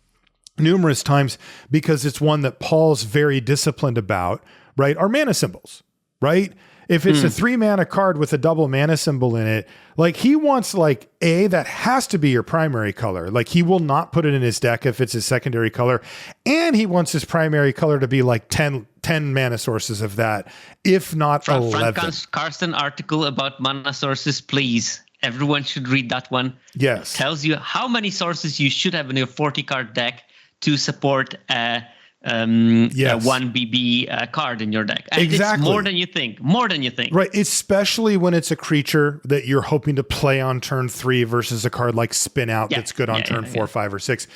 numerous times, because it's one that Paul's very disciplined about, right, are mana symbols. Right? If it's a 3-mana card with a double mana symbol in it, like he wants like that has to be your primary color. Like he will not put it in his deck if it's his secondary color. And he wants his primary color to be like 10 mana sources of that, if not 11.
Frank Karsten article about mana sources, please. Everyone should read that one.
Yes.
It tells you how many sources you should have in your 40-card deck to support a 1 BB card in your deck. And
exactly.
It's more than you think.
Right. Especially when it's a creature that you're hoping to play on turn 3 versus a card like Spin Out that's good on turn 4, 5, or 6.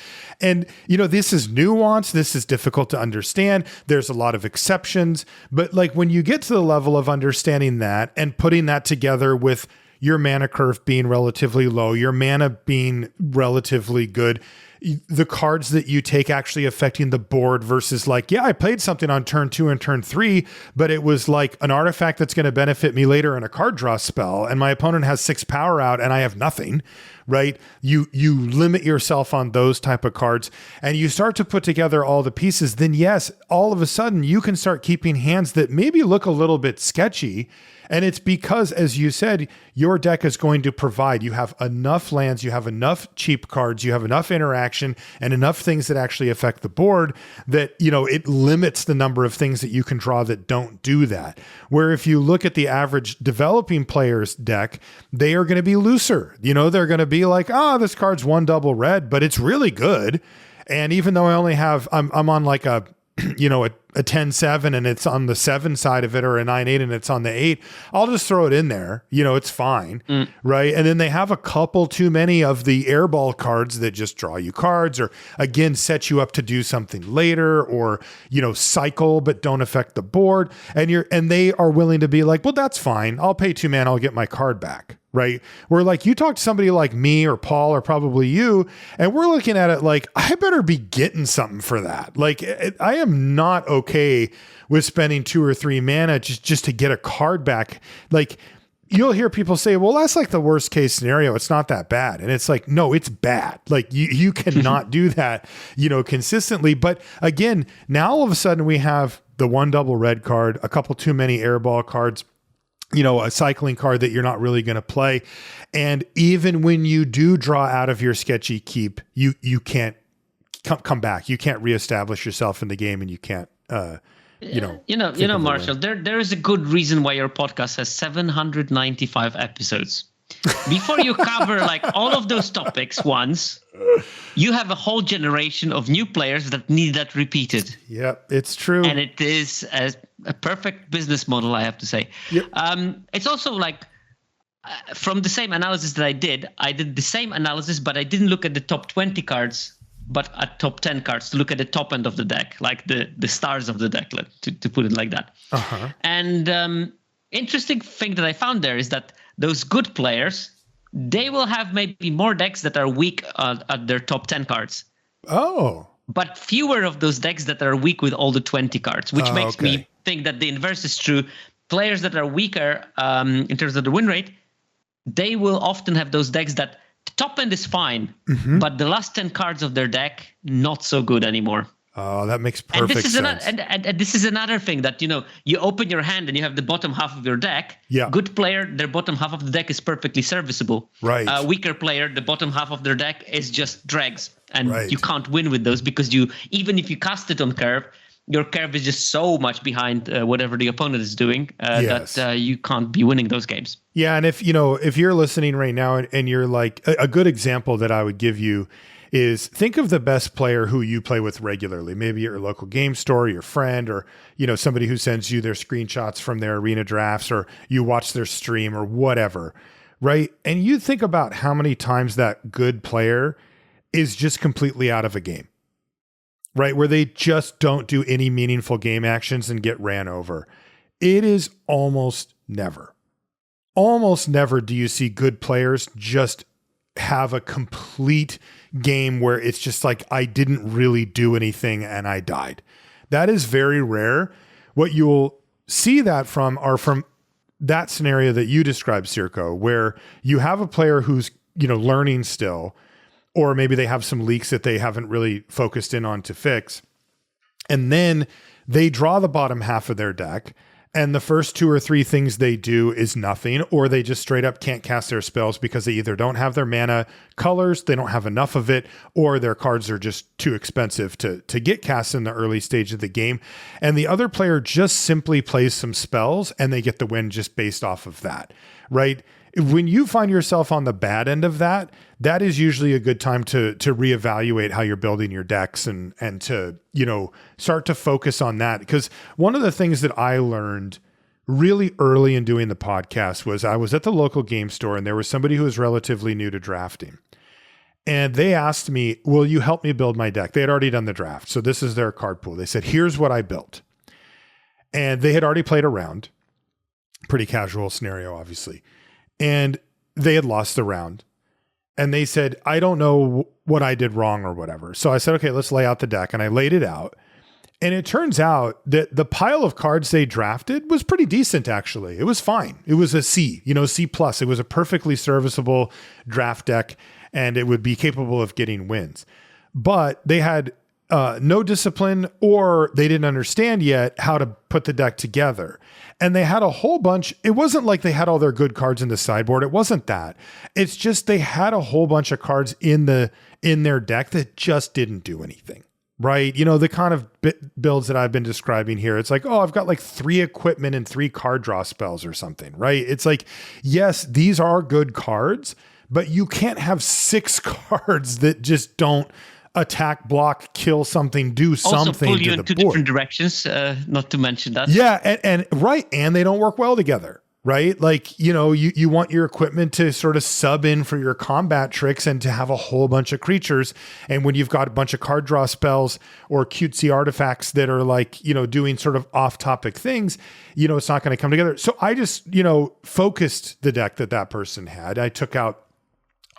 And, this is nuanced. This is difficult to understand. There's a lot of exceptions. But like when you get to the level of understanding that and putting that together with your mana curve being relatively low, your mana being relatively good, the cards that you take actually affecting the board versus like, yeah, I played something on turn 2 and turn 3, but it was like an artifact that's going to benefit me later in a card draw spell, and my opponent has 6 power out and I have nothing, right? You limit yourself on those type of cards, and you start to put together all the pieces. Then yes, all of a sudden you can start keeping hands that maybe look a little bit sketchy. And it's because, as you said, your deck is going to provide, you have enough lands, you have enough cheap cards, you have enough interaction and enough things that actually affect the board that, you know, it limits the number of things that you can draw that don't do that. Where if you look at the average developing player's deck, they are going to be looser. You know, they're going to be like, this card's 1 double red, but it's really good. And even though I only have, I'm on like a 10-7 and it's on the 7 side of it, or a 9-8 and it's on the 8, I'll just throw it in there. You know, it's fine. Right. And then they have a couple too many of the airball cards that just draw you cards, or again, set you up to do something later, or, you know, cycle, but don't affect the board. And they are willing to be like, well, that's fine. I'll pay 2 mana. I'll get my card back. Right. Where like you talk to somebody like me or Paul or probably you, and we're looking at it like, I better be getting something for that. Like I am not okay with spending 2 or 3 mana just to get a card back. Like you'll hear people say, well, that's like the worst case scenario. It's not that bad. And it's like, no, it's bad. Like you cannot do that, you know, consistently. But again, now all of a sudden we have the 1 double red card, a couple too many airball cards, you know, a cycling card that you're not really going to play. And even when you do draw out of your sketchy keep, you can't come back. You can't reestablish yourself in the game, and you can't,
Marshall, there is a good reason why your podcast has 795 episodes. Before you cover like all of those topics once, you have a whole generation of new players that need that repeated.
Yep, it's true.
And it is a perfect business model, I have to say.
Yep.
It's also like from the same analysis that I did the same analysis, but I didn't look at the top 20 cards, but at top 10 cards to look at the top end of the deck, like the stars of the deck, to put it like that.
Uh-huh.
And interesting thing that I found there is that those good players, they will have maybe more decks that are weak at their top 10 cards.
Oh.
But fewer of those decks that are weak with all the 20 cards, which makes me think that the inverse is true. Players that are weaker in terms of the win rate, they will often have those decks that the top end is fine, but the last 10 cards of their deck, not so good anymore.
Oh, that makes perfect sense.
And this is another thing that, you know, you open your hand and you have the bottom half of your deck.
Yeah.
Good player, their bottom half of the deck is perfectly serviceable.
Right.
Weaker player, the bottom half of their deck is just dregs. And you can't win with those because even if you cast it on curve, your curve is just so much behind whatever the opponent is doing that you can't be winning those games.
Yeah. And if you're listening right now and you're like, a good example that I would give you is think of the best player who you play with regularly, maybe your local game store, your friend, or, you know, somebody who sends you their screenshots from their arena drafts, or you watch their stream or whatever, right? And you think about how many times that good player is just completely out of a game, right? Where they just don't do any meaningful game actions and get ran over. It is almost never do you see good players just have a complete game where it's just like, I didn't really do anything and I died. That is very rare. What you'll see that from that scenario that you described, Sierko, where you have a player who's, you know, learning still, or maybe they have some leaks that they haven't really focused in on to fix. And then they draw the bottom half of their deck, and the first 2 or 3 things they do is nothing, or they just straight up can't cast their spells because they either don't have their mana colors, they don't have enough of it, or their cards are just too expensive to get cast in the early stage of the game. And the other player just simply plays some spells and they get the win just based off of that, right? When you find yourself on the bad end of that, that is usually a good time to reevaluate how you're building your decks and to, you know, start to focus on that. Because one of the things that I learned really early in doing the podcast was I was at the local game store and there was somebody who was relatively new to drafting. And they asked me, will you help me build my deck? They had already done the draft. So this is their card pool. They said, here's what I built. And they had already played a round. Pretty casual scenario, obviously. And they had lost the round. and they said, I don't know what I did wrong or whatever. So I said, okay, let's lay out the deck. And I laid it out. And it turns out that the pile of cards they drafted was pretty decent, actually. It was fine. It was a C, C+. It was a perfectly serviceable draft deck, and it would be capable of getting wins. But they had no discipline, or they didn't understand yet how to put the deck together. And they had a whole bunch. It wasn't like they had all their good cards in the sideboard. It wasn't that. It's just they had a whole bunch of cards in their deck that just didn't do anything. Right. The kind of builds that I've been describing here. It's like, oh, I've got like 3 equipment and 3 card draw spells or something. Right. It's like, yes, these are good cards, but you can't have 6 cards that just don't attack, block, kill something, do something
also pull you
to
in
the
2
board.
Different directions, not to mention that.
Yeah, and right, and they don't work well together, right? Like, you want your equipment to sort of sub in for your combat tricks and to have a whole bunch of creatures. And when you've got a bunch of card draw spells or cutesy artifacts that are like, doing sort of off-topic things, it's not going to come together. So I just, focused the deck that person had. I took out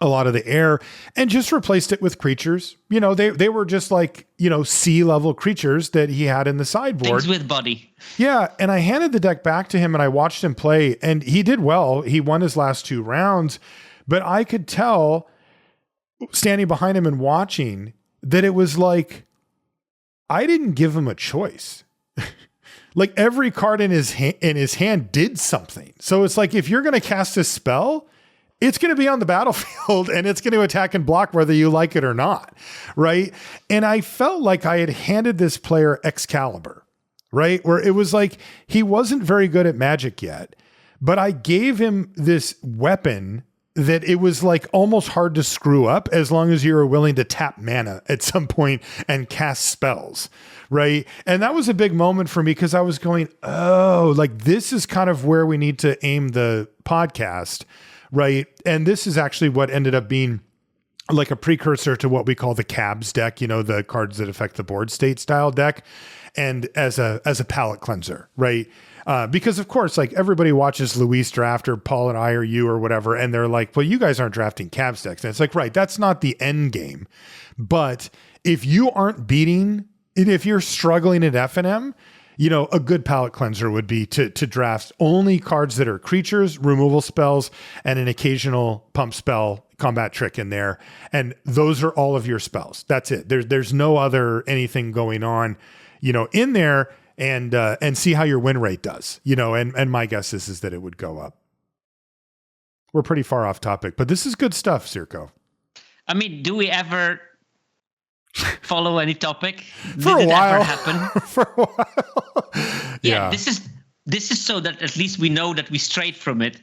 a lot of the air and just replaced it with creatures. They were just like, C-level creatures that he had in the sideboard.
Things with body.
Yeah. And I handed the deck back to him and I watched him play, and he did well. He won his last 2 rounds, but I could tell standing behind him and watching that it was like, I didn't give him a choice. Like every card in his hand did something. So it's like, if you're going to cast a spell, it's going to be on the battlefield and it's going to attack and block whether you like it or not, right? And I felt like I had handed this player Excalibur, right? Where it was like he wasn't very good at Magic yet, but I gave him this weapon that it was like almost hard to screw up as long as you were willing to tap mana at some point and cast spells, right? And that was a big moment for me because I was going, oh, like this is kind of where we need to aim the podcast. Right. And this is actually what ended up being like a precursor to what we call the CABS deck, the cards that affect the board state style deck, and as a palate cleanser. Right. Because of course, like everybody watches Luis draft or Paul and I or you or whatever, and they're like, well, you guys aren't drafting CABS decks. And it's like, right, that's not the end game. But if you aren't if you're struggling at F&M, a good palate cleanser would be to draft only cards that are creatures, removal spells, and an occasional pump spell combat trick in there. And those are all of your spells. That's it. There's no other anything going on, in there, and see how your win rate does, and my guess is that it would go up. We're pretty far off topic, but this is good stuff, Sierko.
I mean, do we ever follow any topic?
For a while.
Ever happen?
For a while.
Yeah, this is so that at least we know that we strayed from it.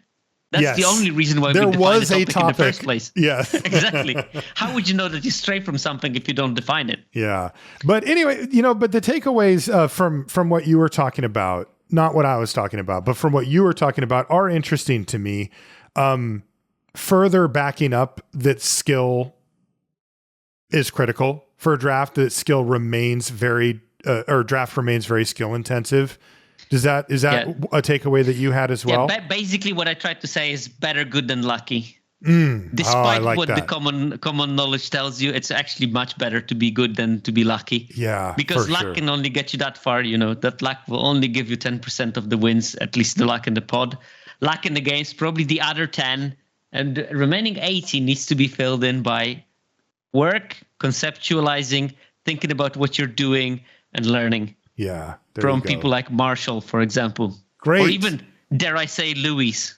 That's
yes.
the only reason why
there
we
was
defined
a
the
topic
in the first place.
Yes.
Exactly. How would you know that you stray from something if you don't define it?
Yeah. But anyway, but the takeaways from what you were talking about, not what I was talking about, but from what you were talking about are interesting to me. Further backing up that skill is critical for a draft, that skill remains draft remains very skill intensive. Is that a takeaway that you had as well?
Yeah, basically what I tried to say is better good than lucky. Despite what the common knowledge tells you, it's actually much better to be good than to be lucky.
Yeah,
because luck can only get you that far. That luck will only give you 10% of the wins, at least the luck in the pod. Luck in the games, probably the other 10, and the remaining 80 needs to be filled in by work, conceptualizing, thinking about what you're doing, and learning.
Yeah.
From people like Marshall, for example.
Great.
Or even, dare I say, Luis.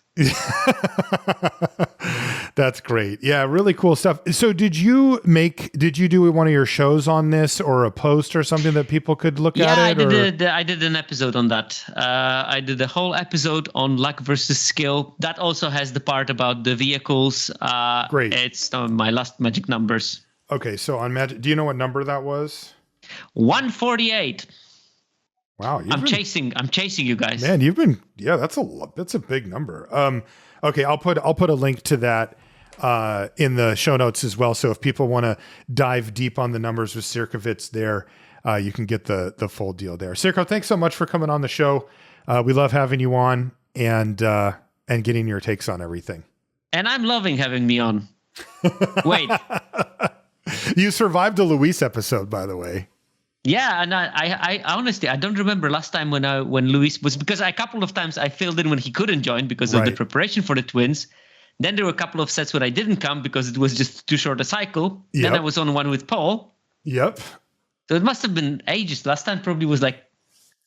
That's great. Yeah, really cool stuff. So did you do one of your shows on this or a post or something that people could look at it?
Yeah, I did an episode on that. I did a whole episode on luck versus skill. That also has the part about the vehicles.
Great.
It's my last magic numbers.
Okay, so on magic, do you know what number that was?
148.
Wow,
I'm chasing you guys.
Man, that's a big number. Okay, I'll put a link to that in the show notes as well. So if people want to dive deep on the numbers with Sierkovitz there, you can get the full deal there. Sierko, thanks so much for coming on the show. We love having you on and getting your takes on everything.
And I'm loving having me on. Wait.
You survived the Luis episode, by the way.
Yeah, and I honestly I don't remember last time when Luis was, because a couple of times I filled in when he couldn't join because of the preparation for the twins. Then there were a couple of sets when I didn't come because it was just too short a cycle. Yep. Then I was on one with Paul.
Yep.
So it must have been ages. Last time probably was like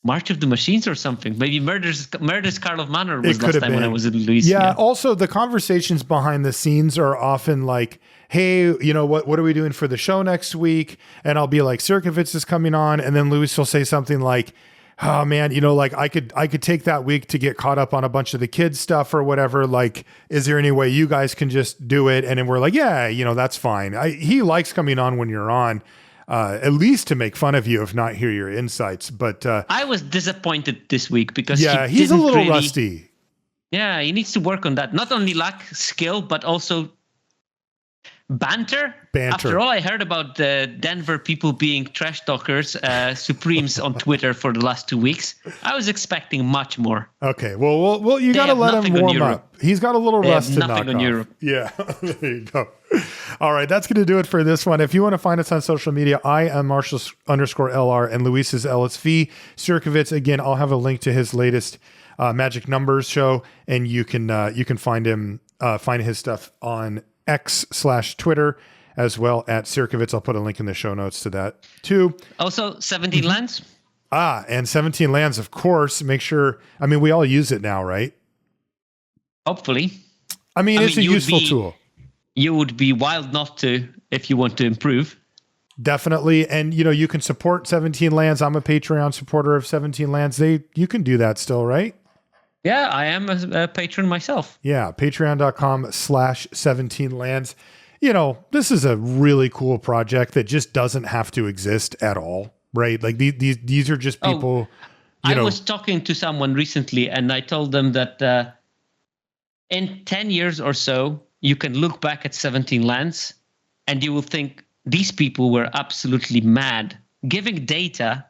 March of the Machines or something. Maybe Murders Carl of Manor was last time when I was in Luis.
Yeah. Also, the conversations behind the scenes are often like, hey, you know, what are we doing for the show next week? And I'll be like, Sierkovitz is coming on. And then Luis will say something like, oh man, you know, like I could take that week to get caught up on a bunch of the kids stuff or whatever. Like, is there any way you guys can just do it? And then we're like, yeah, you know, that's fine. He likes coming on when you're on, at least to make fun of you, if not hear your insights. But
I was disappointed this week because
he's a little rusty.
Yeah, he needs to work on that. Not only luck, skill, but also banter. After all, I heard about the Denver people being trash talkers, supremes on Twitter for the last 2 weeks. I was expecting much more.
Okay, well, you got to let him warm up. He's got a little rust to knock off. Nothing on Europe. Yeah, there you go. All right, that's going to do it for this one. If you want to find us on social media, I am Marshall_LR and Luis is LSV. Sierkovitz, again, I'll have a link to his latest Magic Numbers show, and you can find him, find his stuff on X/Twitter, as well at Sierkovitz. I'll put a link in the show notes to that too.
Also 17 lands.
And 17 lands, of course. Make sure, I mean, we all use it now, right?
Hopefully.
I mean, it's a useful tool.
You would be wild not to if you want to improve.
Definitely. And, you know, you can support 17 lands. I'm a Patreon supporter of 17 lands. You can do that still, right?
Yeah, I am a patron myself.
Yeah, patreon.com/17 lands. You know, this is a really cool project that just doesn't have to exist at all, right? Like these are just people.
I was talking to someone recently and I told them that in 10 years or so, you can look back at 17 lands and you will think these people were absolutely mad giving data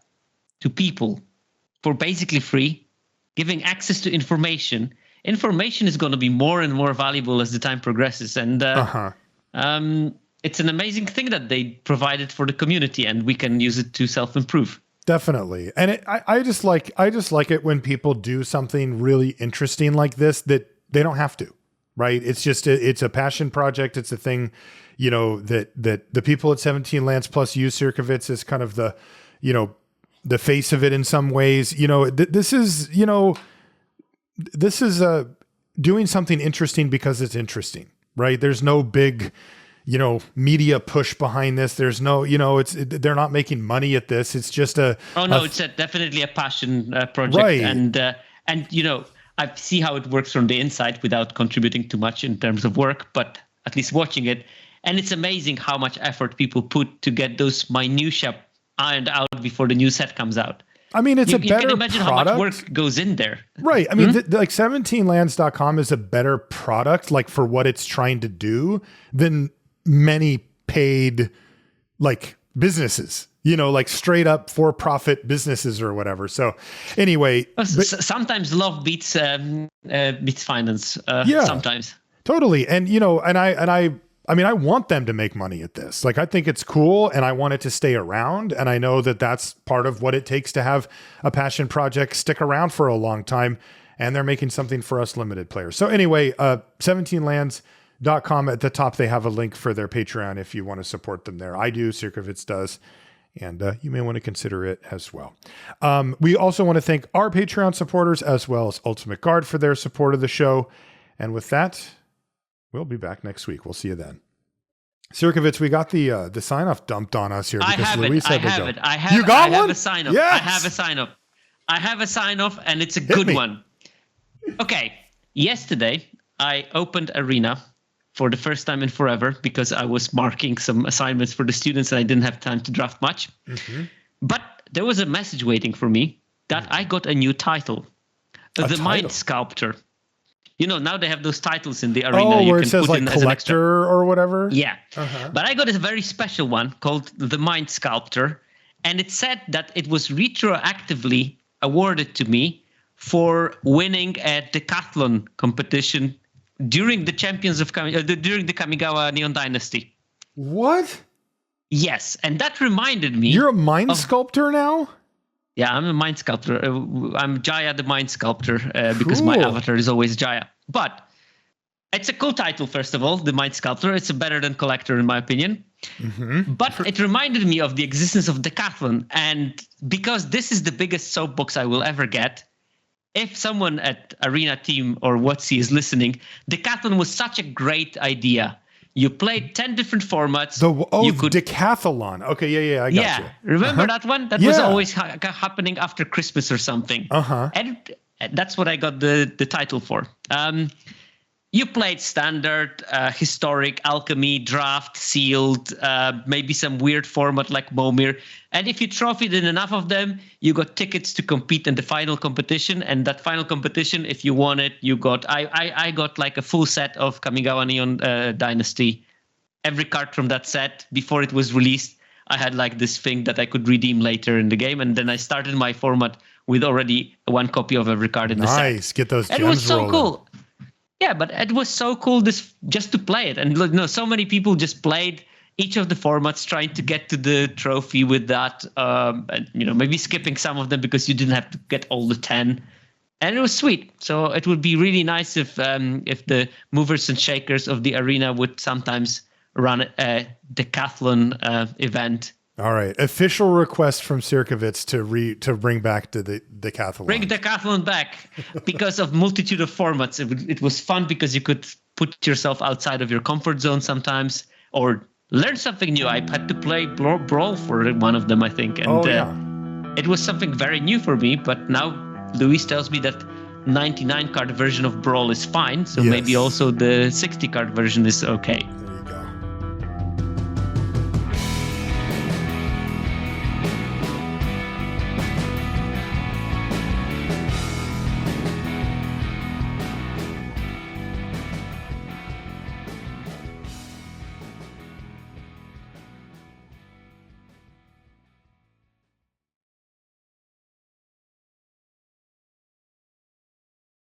to people for basically free. Giving access to information. Information is going to be more and more valuable as the time progresses. And it's an amazing thing that they provided for the community, and we can use it to self-improve.
Definitely. And I just like it when people do something really interesting like this that they don't have to, right? It's just it's a passion project. It's a thing, you know, that the people at 17 Lands plus you, Sierkovitz, is kind of the, you know, the face of it in some ways. You know, this is doing something interesting because it's interesting, right? There's no big, you know, media push behind this. There's no, you know, they're not making money at this. It's just
it's definitely a passion project.
Right.
And you know, I see how it works from the inside without contributing too much in terms of work, but at least watching it. And it's amazing how much effort people put to get those minutiae ironed out before the new set comes out.
I mean, it's a better
product. You can imagine
product.
How much work goes in there.
Right. I mean, like 17lands.com is a better product, like for what it's trying to do, than many paid like businesses, you know, like straight up for-profit businesses or whatever. So anyway.
Sometimes love beats finance.
Yeah,
sometimes.
Totally. And, you know, and I mean, I want them to make money at this. Like, I think it's cool and I want it to stay around. And I know that that's part of what it takes to have a passion project stick around for a long time. And they're making something for us limited players. So anyway, 17lands.com at the top, they have a link for their Patreon if you want to support them there. I do, Sierkovitz does. And you may want to consider it as well. We also want to thank our Patreon supporters as well as Ultimate Guard for their support of the show. And with that, we'll be back next week. We'll see you then. Sierkovitz, we got the sign-off dumped on us here because Luis had to go.
I have a sign-off.
Yes!
I have a sign-off. I have a sign-off, and it's a good one. Okay. Yesterday, I opened Arena for the first time in forever because I was marking some assignments for the students and I didn't have time to draft much. Mm-hmm. But there was a message waiting for me that I got a new title. The Mind Sculptor. You know, now they have those titles in the Arena.
Oh, where it says like collector or whatever?
Yeah. Uh-huh. But I got a very special one called the Mind Sculptor. And it said that it was retroactively awarded to me for winning a decathlon competition during the during the Kamigawa Neon Dynasty.
What?
Yes, and that reminded me.
You're a mind sculptor now?
Yeah, I'm a mind sculptor. I'm Jaya the mind sculptor because my avatar is always Jaya. But it's a cool title, first of all, the mind sculptor. It's better than collector, in my opinion. Mm-hmm. But it reminded me of the existence of Decathlon. And because this is the biggest soapbox I will ever get, if someone at Arena Team or WotC is listening, Decathlon was such a great idea. You played 10 different formats.
Decathlon. Okay, I got you.
Yeah, remember that one? That was always happening after Christmas or something. And that's what I got the title for. You played standard, historic, alchemy, draft, sealed, maybe some weird format like Momir. And if you trophied in enough of them, you got tickets to compete in the final competition. And that final competition, if you won it, you got... I got like a full set of Kamigawa Neon Dynasty. Every card from that set, before it was released, I had like this thing that I could redeem later in the game. And then I started my format with already one copy of every card in the set.
Nice, get those gems
rolling. It was so
rolling.
Cool. Yeah, but it was so cool just to play it. And so many people just played each of the formats trying to get to the trophy with that. And, maybe skipping some of them because you didn't have to get all the 10. And it was sweet. So it would be really nice if the movers and shakers of the arena would sometimes run a decathlon event.
All right. Official request from Sierkovitz to bring back to the decathlon.
Bring decathlon back because of multitude of formats. It was fun because you could put yourself outside of your comfort zone sometimes or learn something new. I had to play Brawl for one of them, I think. And it was something very new for me. But now Luis tells me that 99 card version of Brawl is fine. So maybe also the 60 card version is okay.